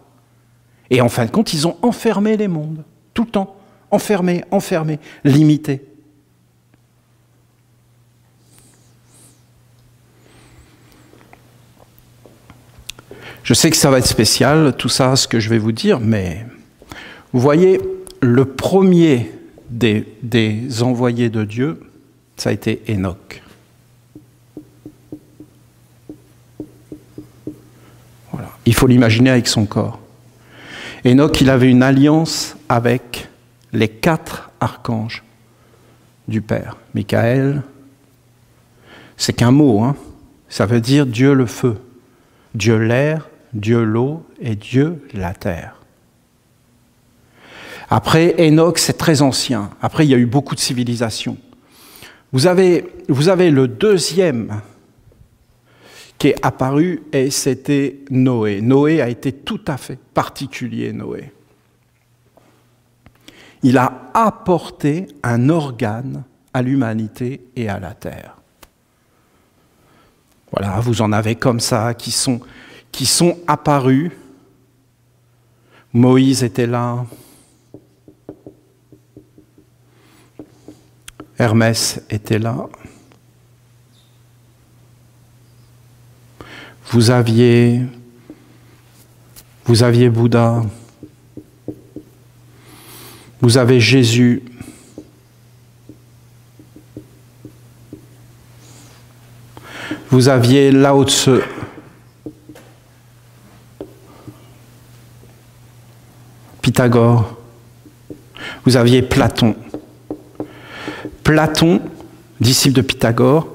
Et en fin de compte, ils ont enfermé les mondes, tout le temps. Enfermé, limité. Je sais que ça va être spécial, tout ça, ce que je vais vous dire, mais vous voyez, le premier des envoyés de Dieu, ça a été Enoch. Voilà. Il faut l'imaginer avec son corps. Enoch, il avait une alliance avec les 4 archanges du Père. Michael, c'est qu'un mot, hein. Ça veut dire Dieu le feu, Dieu l'air, Dieu l'eau et Dieu la terre. Après, Enoch, c'est très ancien. Après, il y a eu beaucoup de civilisations. Vous avez le deuxième qui est apparu et c'était Noé. Noé a été tout à fait particulier, Noé. Il a apporté un organe à l'humanité et à la terre. Voilà, vous en avez comme ça qui sont apparus. Moïse était là. Hermès était là. Vous aviez Bouddha. Vous avez Jésus. Vous aviez Lao Tse. Pythagore. Vous aviez Platon. Platon, disciple de Pythagore.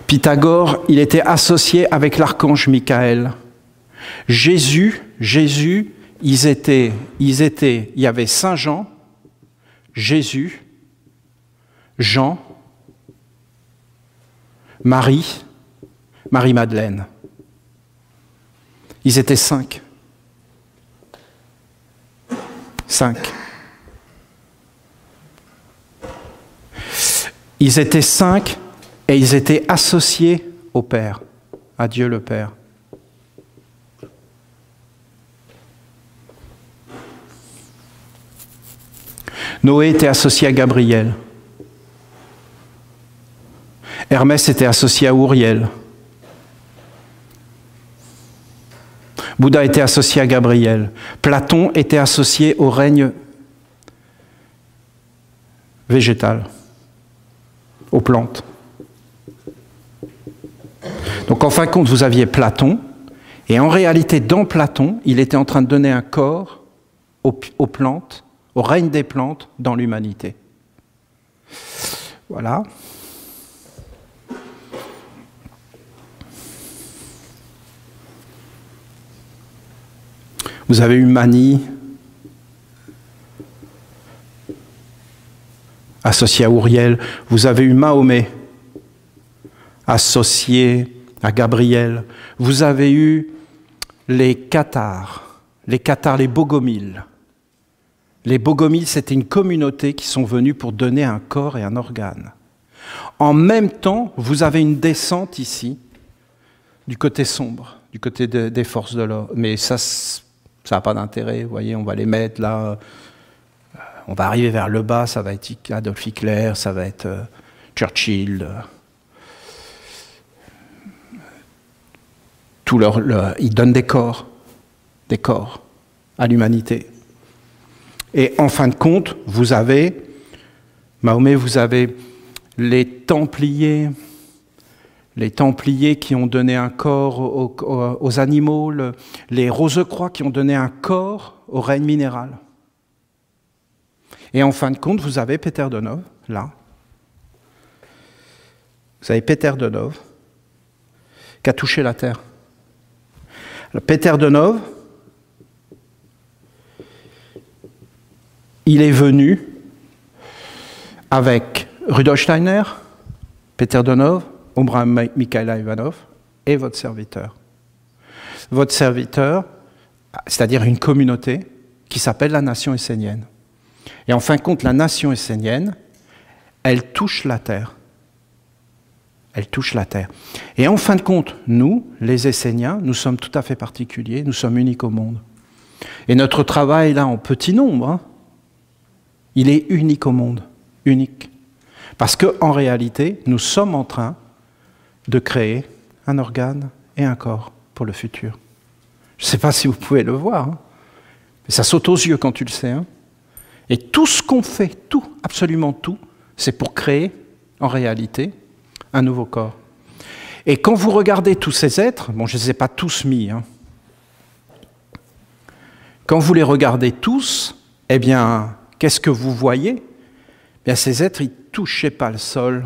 Pythagore, il était associé avec l'archange Michael. Jésus, il y avait Saint Jean, Jésus, Jean, Marie-Madeleine. Ils étaient 5. 5. Ils étaient 5 et ils étaient associés au Père, à Dieu le Père. Noé était associé à Gabriel. Hermès était associé à Uriel. Bouddha était associé à Gabriel. Platon était associé au règne végétal, aux plantes. Donc en fin de compte, vous aviez Platon, et en réalité, dans Platon, il était en train de donner un corps aux plantes, au règne des plantes dans l'humanité. Voilà. Vous avez eu Mani, associé à Uriel. Vous avez eu Mahomet, associé à Gabriel. Vous avez eu les Cathars, les Bogomiles. Les Bogomiles, c'était une communauté qui sont venus pour donner un corps et un organe. En même temps, vous avez une descente ici, du côté sombre, du côté des forces de l'ordre. Mais ça n'a pas d'intérêt, vous voyez, on va les mettre là. On va arriver vers le bas, ça va être Adolf Hitler, ça va être Churchill. Ils donnent des corps à l'humanité. Et en fin de compte, vous avez, Mahomet, vous avez les Templiers qui ont donné un corps aux animaux, les Rose-Croix qui ont donné un corps au règne minéral. Et en fin de compte, vous avez Peter Donov, là. Vous avez Peter Donov qui a touché la Terre. Alors, Peter Donov, il est venu avec Rudolf Steiner, Peter Donov, Abraham Mikhaïla Ivanov et votre serviteur. Votre serviteur, c'est-à-dire une communauté qui s'appelle la nation essénienne. Et en fin de compte, la nation essénienne, elle touche la terre. Elle touche la terre. Et en fin de compte, nous, les Esséniens, nous sommes tout à fait particuliers, nous sommes uniques au monde. Et notre travail, là, en petit nombre, hein, il est unique au monde, unique. Parce qu'en réalité, nous sommes en train de créer un organe et un corps pour le futur. Je ne sais pas si vous pouvez le voir, hein, mais ça saute aux yeux quand tu le sais. Hein. Et tout ce qu'on fait, tout, absolument tout, c'est pour créer, en réalité, un nouveau corps. Et quand vous regardez tous ces êtres, bon, je ne les ai pas tous mis, hein, quand vous les regardez tous, eh bien, qu'est-ce que vous voyez ? Eh bien, ces êtres, ils ne touchaient pas le sol.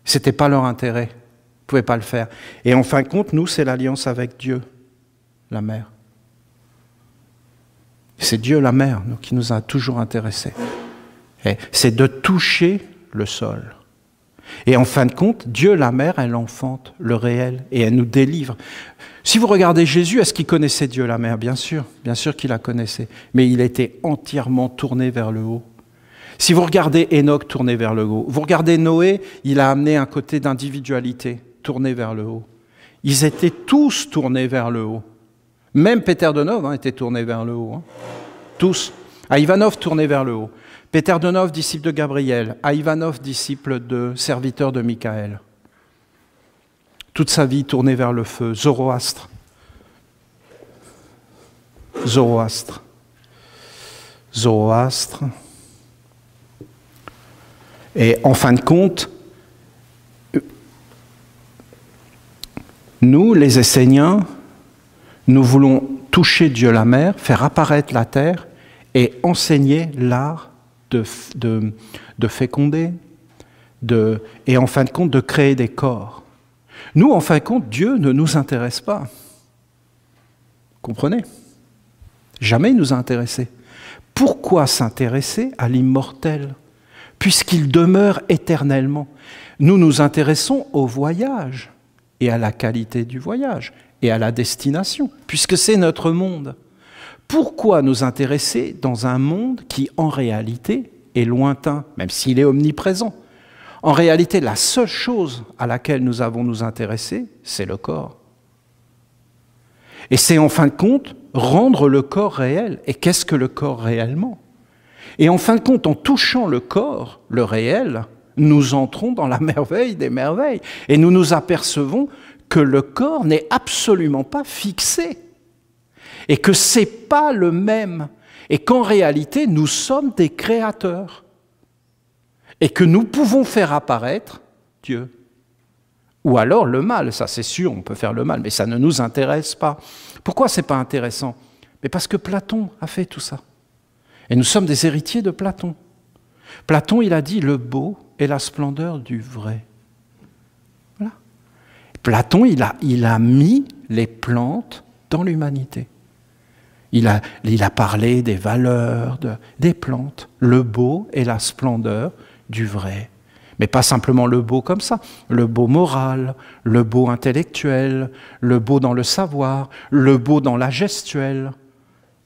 Ce n'était pas leur intérêt. Ils ne pouvaient pas le faire. Et en fin de compte, nous, c'est l'alliance avec Dieu, la Mère. C'est Dieu, la Mère, nous, qui nous a toujours intéressés. C'est de toucher le sol. Et en fin de compte, Dieu, la Mère, elle enfante le réel et elle nous délivre. Si vous regardez Jésus, est-ce qu'il connaissait Dieu, la Mère ? Bien sûr qu'il la connaissait. Mais il était entièrement tourné vers le haut. Si vous regardez Enoch, tourné vers le haut. Vous regardez Noé, il a amené un côté d'individualité, tourné vers le haut. Ils étaient tous tournés vers le haut. Même Peter Donov était tourné vers le haut. Hein. Tous. À Ivanov, tourné vers le haut. Peter Donov, disciple de Gabriel. À Ivanov, disciple de serviteur de Michael. Toute sa vie tournée vers le feu. Zoroastre. Et en fin de compte, nous, les Esséniens, nous voulons toucher Dieu la Mère, faire apparaître la terre et enseigner l'art de féconder, et en fin de compte de créer des corps. Nous, en fin de compte, Dieu ne nous intéresse pas. Comprenez? Jamais il nous a intéressés. Pourquoi s'intéresser à l'immortel, puisqu'il demeure éternellement? Nous nous intéressons au voyage et à la qualité du voyage et à la destination, puisque c'est notre monde. Pourquoi nous intéresser dans un monde qui, en réalité, est lointain, même s'il est omniprésent? En réalité, la seule chose à laquelle nous avons nous intéresser, c'est le corps. Et c'est en fin de compte rendre le corps réel. Et qu'est-ce que le corps réellement? Et en fin de compte, en touchant le corps, le réel, nous entrons dans la merveille des merveilles. Et nous nous apercevons que le corps n'est absolument pas fixé. Et que ce n'est pas le même. Et qu'en réalité, nous sommes des créateurs. Et que nous pouvons faire apparaître Dieu. Ou alors le mal, ça c'est sûr, on peut faire le mal, mais ça ne nous intéresse pas. Pourquoi ce n'est pas intéressant? Mais parce que Platon a fait tout ça. Et nous sommes des héritiers de Platon. Platon, il a dit, le beau est la splendeur du vrai. Voilà. Platon, il a mis les plantes dans l'humanité. Il a parlé des valeurs des plantes. Le beau est la splendeur du vrai. Mais pas simplement le beau comme ça, le beau moral, le beau intellectuel, le beau dans le savoir, le beau dans la gestuelle.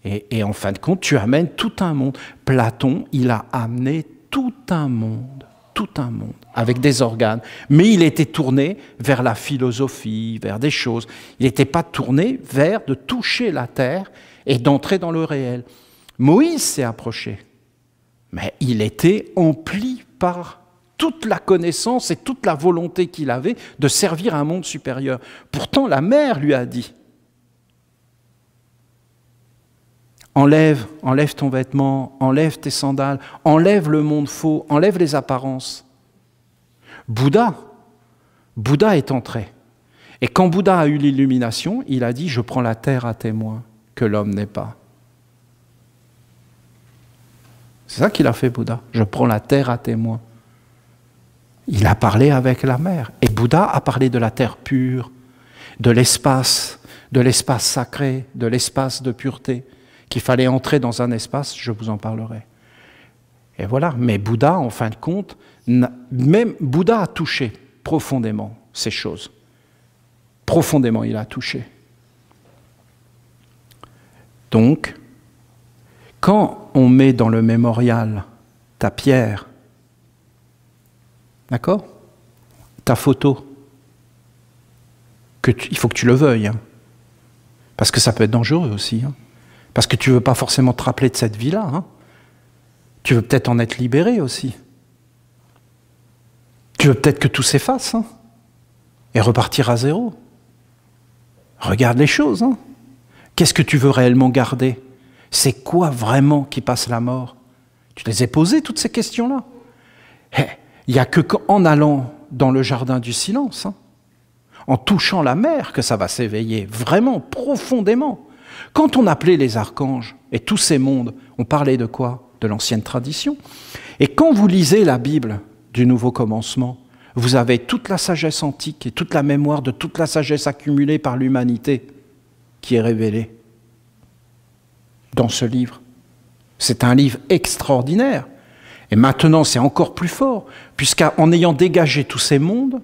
Et en fin de compte, tu amènes tout un monde. Platon, il a amené tout un monde, avec des organes. Mais il était tourné vers la philosophie, vers des choses. Il n'était pas tourné vers de toucher la terre et d'entrer dans le réel. Moïse s'est approché, mais il était empli par toute la connaissance et toute la volonté qu'il avait de servir un monde supérieur. Pourtant, la mère lui a dit, enlève ton vêtement, enlève tes sandales, enlève le monde faux, enlève les apparences. Bouddha est entré. Et quand Bouddha a eu l'illumination, il a dit, je prends la terre à témoin que l'homme n'est pas. C'est ça qu'il a fait, Bouddha. Je prends la terre à témoin. Il a parlé avec la mer. Et Bouddha a parlé de la terre pure, de l'espace sacré, de l'espace de pureté, qu'il fallait entrer dans un espace, je vous en parlerai. Et voilà. Mais Bouddha, en fin de compte, même Bouddha a touché profondément ces choses. Profondément, il a touché. Donc, quand on met dans le mémorial ta pierre, d'accord? Ta photo, il faut que tu le veuilles, hein, parce que ça peut être dangereux aussi, hein, parce que tu ne veux pas forcément te rappeler de cette vie-là, hein, tu veux peut-être en être libéré aussi. Tu veux peut-être que tout s'efface, hein, et repartir à zéro. Regarde les choses, hein. Qu'est-ce que tu veux réellement garder? C'est quoi vraiment qui passe la mort? Tu les as posées, toutes ces questions-là. Il n'y a qu'en allant dans le jardin du silence, hein, en touchant la mer, que ça va s'éveiller, vraiment, profondément. Quand on appelait les archanges et tous ces mondes, on parlait de quoi? De l'ancienne tradition. Et quand vous lisez la Bible du Nouveau Commencement, vous avez toute la sagesse antique et toute la mémoire de toute la sagesse accumulée par l'humanité qui est révélée dans ce livre. C'est un livre extraordinaire. Et maintenant, c'est encore plus fort, puisqu'en ayant dégagé tous ces mondes,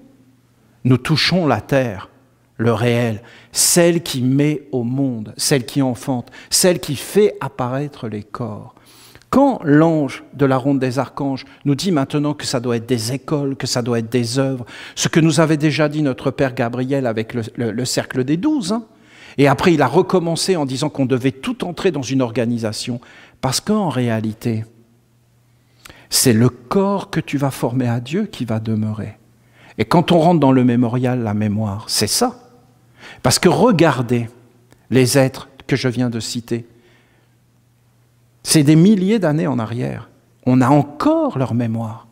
nous touchons la terre, le réel, celle qui met au monde, celle qui enfante, celle qui fait apparaître les corps. Quand l'ange de la ronde des archanges nous dit maintenant que ça doit être des écoles, que ça doit être des œuvres, ce que nous avait déjà dit notre Père Gabriel avec le cercle des 12, hein, et après il a recommencé en disant qu'on devait tout entrer dans une organisation, parce qu'en réalité, c'est le corps que tu vas former à Dieu qui va demeurer. Et quand on rentre dans le mémorial, la mémoire, c'est ça. Parce que regardez les êtres que je viens de citer. C'est des milliers d'années en arrière. On a encore leur mémoire.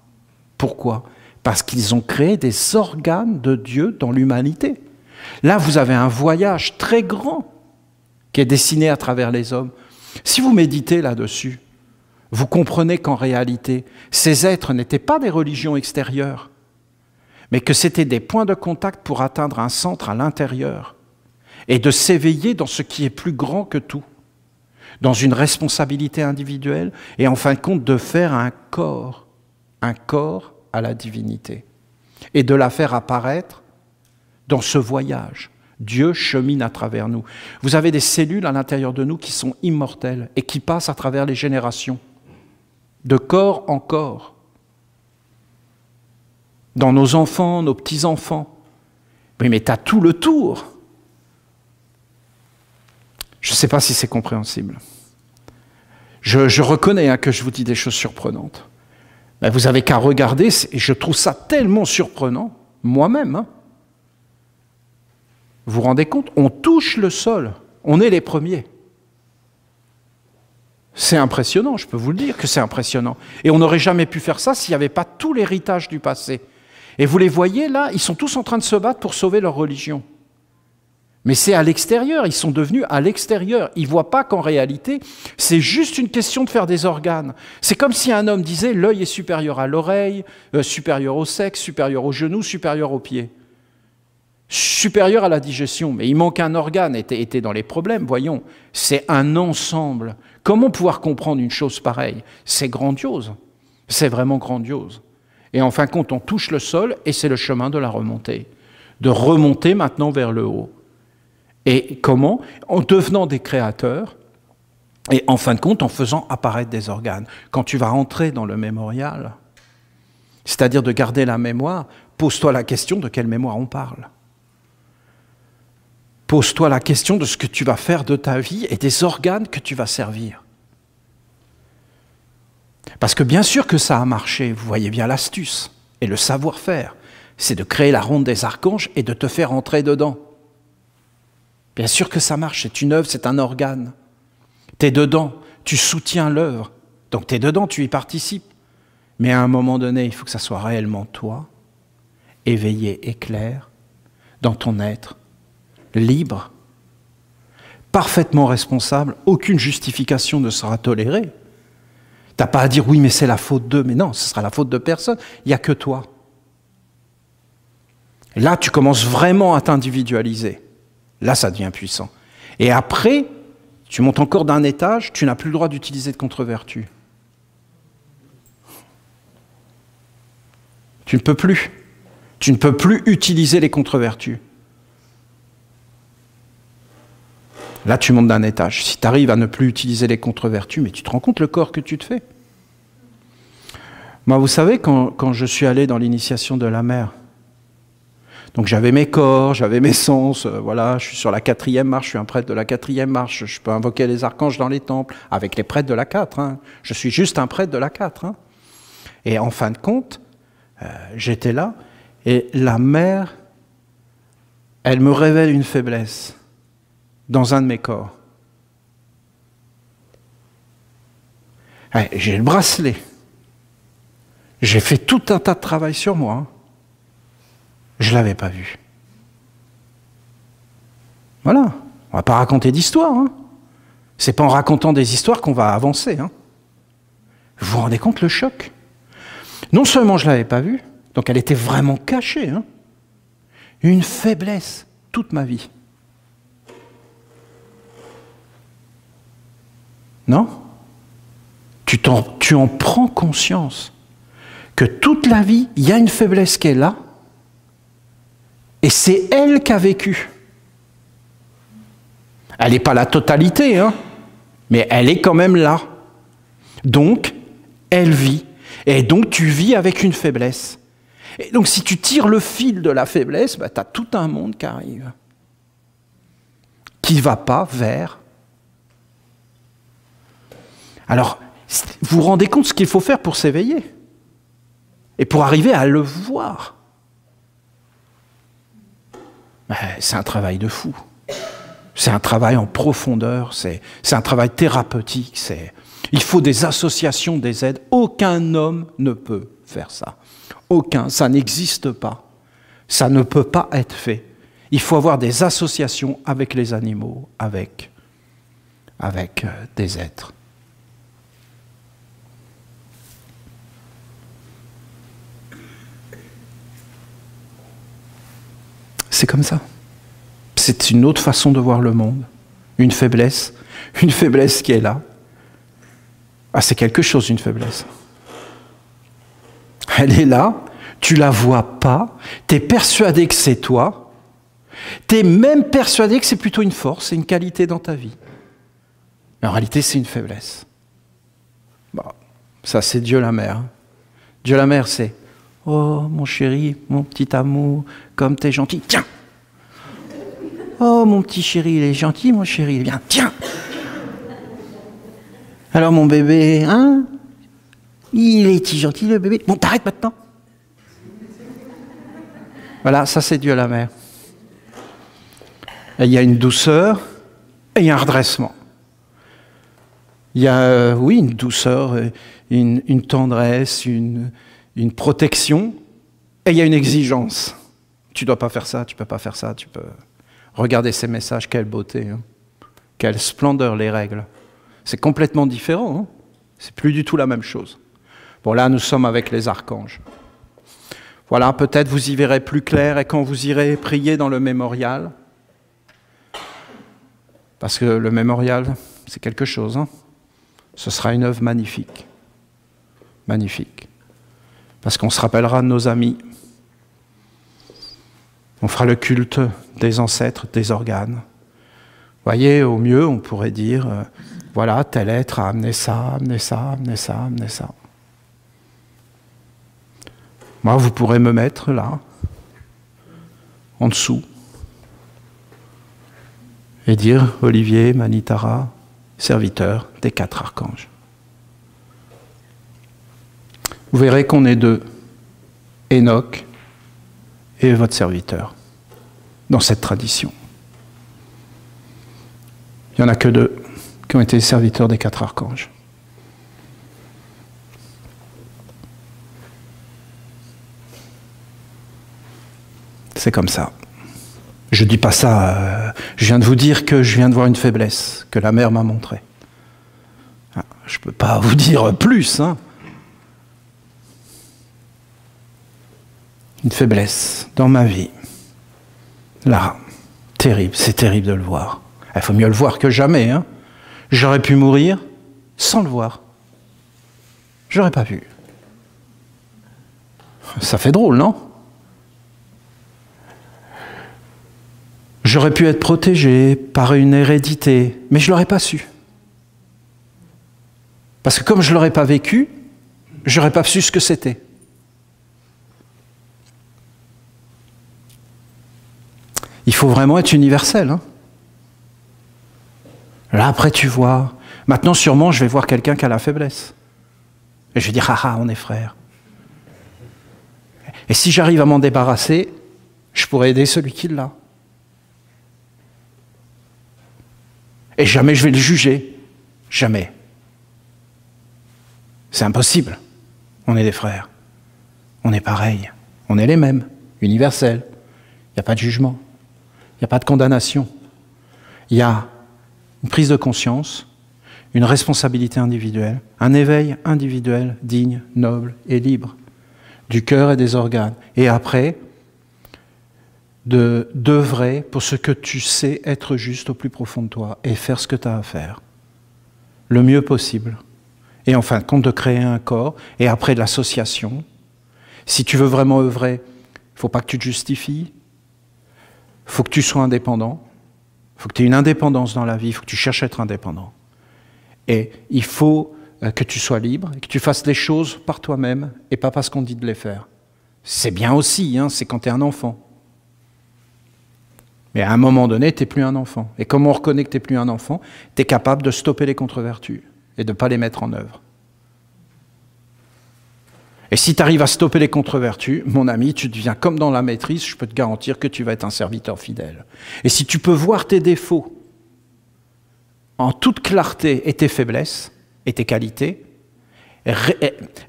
Pourquoi? Parce qu'ils ont créé des organes de Dieu dans l'humanité. Là, vous avez un voyage très grand qui est dessiné à travers les hommes. Si vous méditez là-dessus, vous comprenez qu'en réalité, ces êtres n'étaient pas des religions extérieures, mais que c'était des points de contact pour atteindre un centre à l'intérieur et de s'éveiller dans ce qui est plus grand que tout, dans une responsabilité individuelle et en fin de compte de faire un corps à la divinité et de la faire apparaître dans ce voyage. Dieu chemine à travers nous. Vous avez des cellules à l'intérieur de nous qui sont immortelles et qui passent à travers les générations, de corps en corps, dans nos enfants, nos petits-enfants. Oui, mais tu as tout le tour. Je ne sais pas si c'est compréhensible. Je reconnais que je vous dis des choses surprenantes. Mais vous avez qu'à regarder, et je trouve ça tellement surprenant, moi-même. Vous vous rendez compte? On touche le sol, on est les premiers. C'est impressionnant, je peux vous le dire que c'est impressionnant. Et on n'aurait jamais pu faire ça s'il n'y avait pas tout l'héritage du passé. Et vous les voyez là, ils sont tous en train de se battre pour sauver leur religion. Mais c'est à l'extérieur, ils sont devenus à l'extérieur. Ils ne voient pas qu'en réalité, c'est juste une question de faire des organes. C'est comme si un homme disait l'œil est supérieur à l'oreille, supérieur au sexe, supérieur au genou, supérieur au pied. Supérieur à la digestion, mais il manque un organe, était dans les problèmes, voyons. C'est un ensemble. Comment pouvoir comprendre une chose pareille? C'est grandiose, c'est vraiment grandiose. Et en fin de compte, on touche le sol et c'est le chemin de la remontée. De remonter maintenant vers le haut. Et comment? En devenant des créateurs et en fin de compte, en faisant apparaître des organes. Quand tu vas rentrer dans le mémorial, c'est-à-dire de garder la mémoire, pose-toi la question de quelle mémoire on parle. Pose-toi la question de ce que tu vas faire de ta vie et des organes que tu vas servir. Parce que bien sûr que ça a marché, vous voyez bien l'astuce et le savoir-faire, c'est de créer la ronde des archanges et de te faire entrer dedans. Bien sûr que ça marche, c'est une œuvre, c'est un organe. Tu es dedans, tu soutiens l'œuvre, donc tu es dedans, tu y participes. Mais à un moment donné, il faut que ça soit réellement toi, éveillé et clair, dans ton être, libre, parfaitement responsable, aucune justification ne sera tolérée. Tu n'as pas à dire oui, mais c'est la faute d'eux, mais non, ce sera la faute de personne, il n'y a que toi. Et là, tu commences vraiment à t'individualiser. Là, ça devient puissant. Et après, tu montes encore d'un étage, tu n'as plus le droit d'utiliser de contre-vertu. Tu ne peux plus. Tu ne peux plus utiliser les contre-vertus. Là, tu montes d'un étage. Si tu arrives à ne plus utiliser les contre-vertus, mais tu te rends compte le corps que tu te fais. Moi, vous savez, quand je suis allé dans l'initiation de la mer, donc j'avais mes corps, j'avais mes sens, voilà, je suis sur la 4e marche, je suis un prêtre de la 4e marche, je peux invoquer les archanges dans les temples, avec les prêtres de la 4, hein. Je suis juste un prêtre de la 4. Hein. Et en fin de compte, j'étais là, et la mer, elle me révèle une faiblesse dans un de mes corps. J'ai le bracelet. J'ai fait tout un tas de travail sur moi. Hein. Je ne l'avais pas vu. Voilà. On ne va pas raconter d'histoire. Hein. Ce n'est pas en racontant des histoires qu'on va avancer. Hein. Vous vous rendez compte le choc? Non seulement je ne l'avais pas vu, donc elle était vraiment cachée. Hein. Une faiblesse toute ma vie. Non? Tu en prends conscience que toute la vie, il y a une faiblesse qui est là, et c'est elle qui a vécu. Elle n'est pas la totalité, hein, mais elle est quand même là. Donc, elle vit. Et donc, tu vis avec une faiblesse. Et donc, si tu tires le fil de la faiblesse, bah, tu as tout un monde qui arrive, qui ne va pas vers... Alors, vous vous rendez compte ce qu'il faut faire pour s'éveiller et pour arriver à le voir. C'est un travail de fou. C'est un travail en profondeur, c'est un travail thérapeutique. Il faut des associations, des aides. Aucun homme ne peut faire ça. Aucun, ça n'existe pas. Ça ne peut pas être fait. Il faut avoir des associations avec les animaux, avec des êtres. C'est comme ça. C'est une autre façon de voir le monde. Une faiblesse qui est là. Ah, c'est quelque chose, une faiblesse. Elle est là, tu la vois pas, tu es persuadé que c'est toi, tu es même persuadé que c'est plutôt une force, c'est une qualité dans ta vie. Mais en réalité, c'est une faiblesse. Bon, ça, c'est Dieu la mère. Dieu la mère, c'est « Oh, mon chéri, mon petit amour, comme t'es gentil, tiens !» Oh, mon petit chéri, il est gentil, mon chéri, il est bien, tiens !» Alors, mon bébé, hein? Il est gentil, le bébé. Bon, t'arrêtes maintenant. Voilà, ça, c'est Dieu la mère. Et il y a une douceur et il y a un redressement. Il y a, oui, une douceur, une tendresse, une protection, et il y a une exigence. Tu ne dois pas faire ça, tu ne peux pas faire ça, tu peux... Regardez ces messages, quelle beauté, hein. Quelle splendeur, les règles. C'est complètement différent, hein. C'est plus du tout la même chose. Bon, là, nous sommes avec les archanges. Voilà, peut-être vous y verrez plus clair, et quand vous irez prier dans le mémorial, parce que le mémorial, c'est quelque chose, hein. Ce sera une œuvre magnifique. Magnifique. Parce qu'on se rappellera de nos amis. On fera le culte des ancêtres, des organes. Vous voyez, au mieux, on pourrait dire, voilà, tel être a amené ça, amené ça, amené ça, amené ça. Moi, vous pourrez me mettre là, en dessous, et dire, Olivier, Manitara, serviteur des 4 archanges. Vous verrez qu'on est 2, Enoch et votre serviteur, dans cette tradition. Il n'y en a que 2 qui ont été serviteurs des 4 archanges. C'est comme ça. Je ne dis pas ça, je viens de vous dire que je viens de voir une faiblesse que la mère m'a montrée. Je ne peux pas vous dire plus, hein. Une faiblesse dans ma vie. Là, terrible, c'est terrible de le voir. Il faut mieux le voir que jamais, hein. J'aurais pu mourir sans le voir. J'aurais pas vu. Ça fait drôle, non? J'aurais pu être protégé par une hérédité, mais je ne l'aurais pas su. Parce que comme je ne l'aurais pas vécu, je n'aurais pas su ce que c'était. Il faut vraiment être universel, hein. Là, après, tu vois. Maintenant, sûrement, je vais voir quelqu'un qui a la faiblesse. Et je vais dire, ah ah, on est frères. Et si j'arrive à m'en débarrasser, je pourrais aider celui qui l'a. Et jamais je vais le juger. Jamais. C'est impossible. On est des frères. On est pareils. On est les mêmes. Universels. Il n'y a pas de jugement. Il n'y a pas de condamnation. Il y a une prise de conscience, une responsabilité individuelle, un éveil individuel, digne, noble et libre, du cœur et des organes. Et après, d'œuvrer pour ce que tu sais être juste au plus profond de toi et faire ce que tu as à faire, le mieux possible. Et en fin de compte, de créer un corps, et après de l'association. Si tu veux vraiment œuvrer, il ne faut pas que tu te justifies, il faut que tu sois indépendant, il faut que tu aies une indépendance dans la vie, il faut que tu cherches à être indépendant. Et il faut que tu sois libre, et que tu fasses les choses par toi-même, et pas parce qu'on dit de les faire. C'est bien aussi, hein, c'est quand tu es un enfant. Mais à un moment donné, tu n'es plus un enfant. Et comme on reconnaît que tu n'es plus un enfant, tu es capable de stopper les contre-vertus et de ne pas les mettre en œuvre. Et si tu arrives à stopper les contre-vertus, mon ami, tu deviens comme dans la maîtrise, je peux te garantir que tu vas être un serviteur fidèle. Et si tu peux voir tes défauts en toute clarté et tes faiblesses et tes qualités,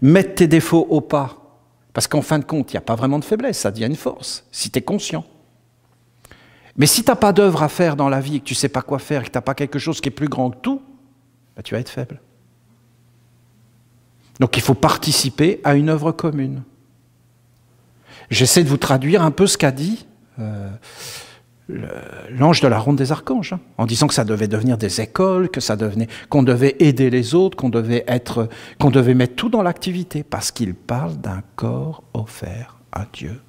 mettre tes défauts au pas, parce qu'en fin de compte, il n'y a pas vraiment de faiblesse, ça devient une force, si tu es conscient. Mais si tu n'as pas d'œuvre à faire dans la vie et que tu ne sais pas quoi faire et que tu n'as pas quelque chose qui est plus grand que tout, ben tu vas être faible. Donc il faut participer à une œuvre commune. J'essaie de vous traduire un peu ce qu'a dit l'ange de la ronde des archanges, hein, en disant que ça devait devenir des écoles, qu'on devait aider les autres, qu'on devait mettre tout dans l'activité, parce qu'il parle d'un corps offert à Dieu.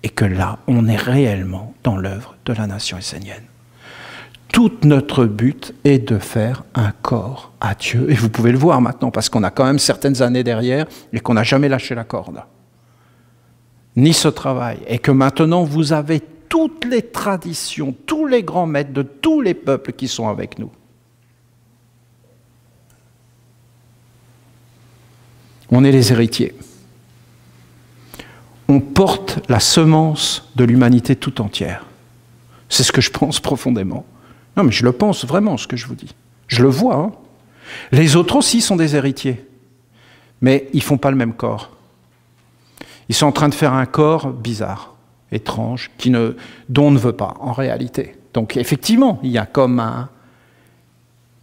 Et que là, on est réellement dans l'œuvre de la nation essénienne. Tout notre but est de faire un corps à Dieu. Et vous pouvez le voir maintenant, parce qu'on a quand même certaines années derrière et qu'on n'a jamais lâché la corde. Ni ce travail. Et que maintenant, vous avez toutes les traditions, tous les grands maîtres de tous les peuples qui sont avec nous. On est les héritiers. On porte la semence de l'humanité tout entière. C'est ce que je pense profondément. Non, mais je le pense vraiment, ce que je vous dis. Je le vois. Hein. Les autres aussi sont des héritiers. Mais ils ne font pas le même corps. Ils sont en train de faire un corps bizarre, étrange, dont on ne veut pas, en réalité. Donc, effectivement, il y a comme un...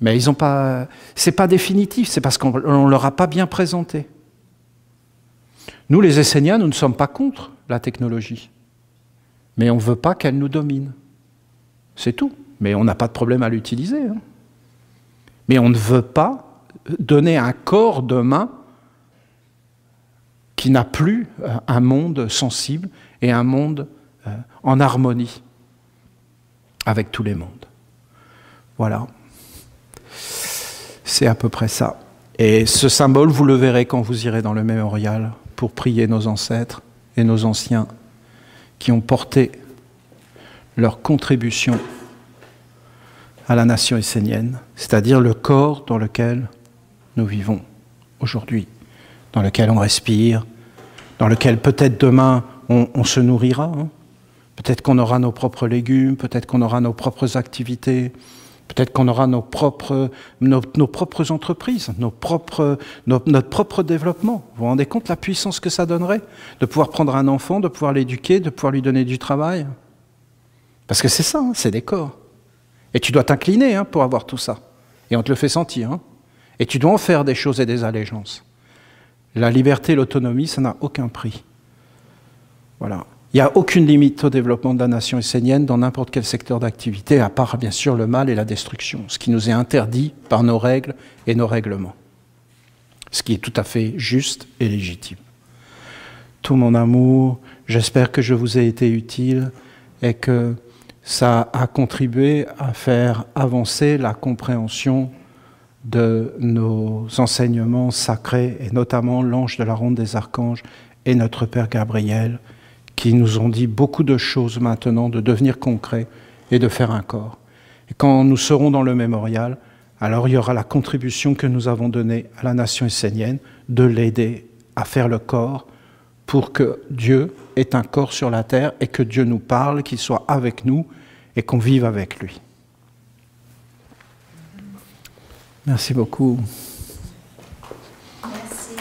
Mais ils n'ont pas... C'est pas définitif, c'est parce qu'on ne leur a pas bien présenté. Nous, les Esséniens, nous ne sommes pas contre la technologie. Mais on ne veut pas qu'elle nous domine. C'est tout. Mais on n'a pas de problème à l'utiliser. Hein. Mais on ne veut pas donner un corps demain qui n'a plus un monde sensible et un monde en harmonie avec tous les mondes. Voilà. C'est à peu près ça. Et ce symbole, vous le verrez quand vous irez dans le mémorial pour prier nos ancêtres et nos anciens qui ont porté leur contribution à la nation essénienne, c'est-à-dire le corps dans lequel nous vivons aujourd'hui, dans lequel on respire, dans lequel peut-être demain on se nourrira, hein. Peut-être qu'on aura nos propres légumes, peut-être qu'on aura nos propres activités, peut-être qu'on aura nos propres entreprises, notre propre développement. Vous vous rendez compte la puissance que ça donnerait de pouvoir prendre un enfant, de pouvoir l'éduquer, de pouvoir lui donner du travail? Parce que c'est ça, hein, c'est des corps. Et tu dois t'incliner hein, pour avoir tout ça. Et on te le fait sentir. Hein. Et tu dois en faire des choses et des allégeances. La liberté et l'autonomie, ça n'a aucun prix. Voilà. Il n'y a aucune limite au développement de la nation essénienne dans n'importe quel secteur d'activité, à part bien sûr le mal et la destruction, ce qui nous est interdit par nos règles et nos règlements. Ce qui est tout à fait juste et légitime. Tout mon amour, j'espère que je vous ai été utile et que ça a contribué à faire avancer la compréhension de nos enseignements sacrés, et notamment l'ange de la ronde des archanges et notre Père Gabriel, qui nous ont dit beaucoup de choses maintenant, de devenir concrets et de faire un corps. Et quand nous serons dans le mémorial, alors il y aura la contribution que nous avons donnée à la nation essénienne, de l'aider à faire le corps pour que Dieu ait un corps sur la terre et que Dieu nous parle, qu'il soit avec nous et qu'on vive avec lui. Merci beaucoup. Merci.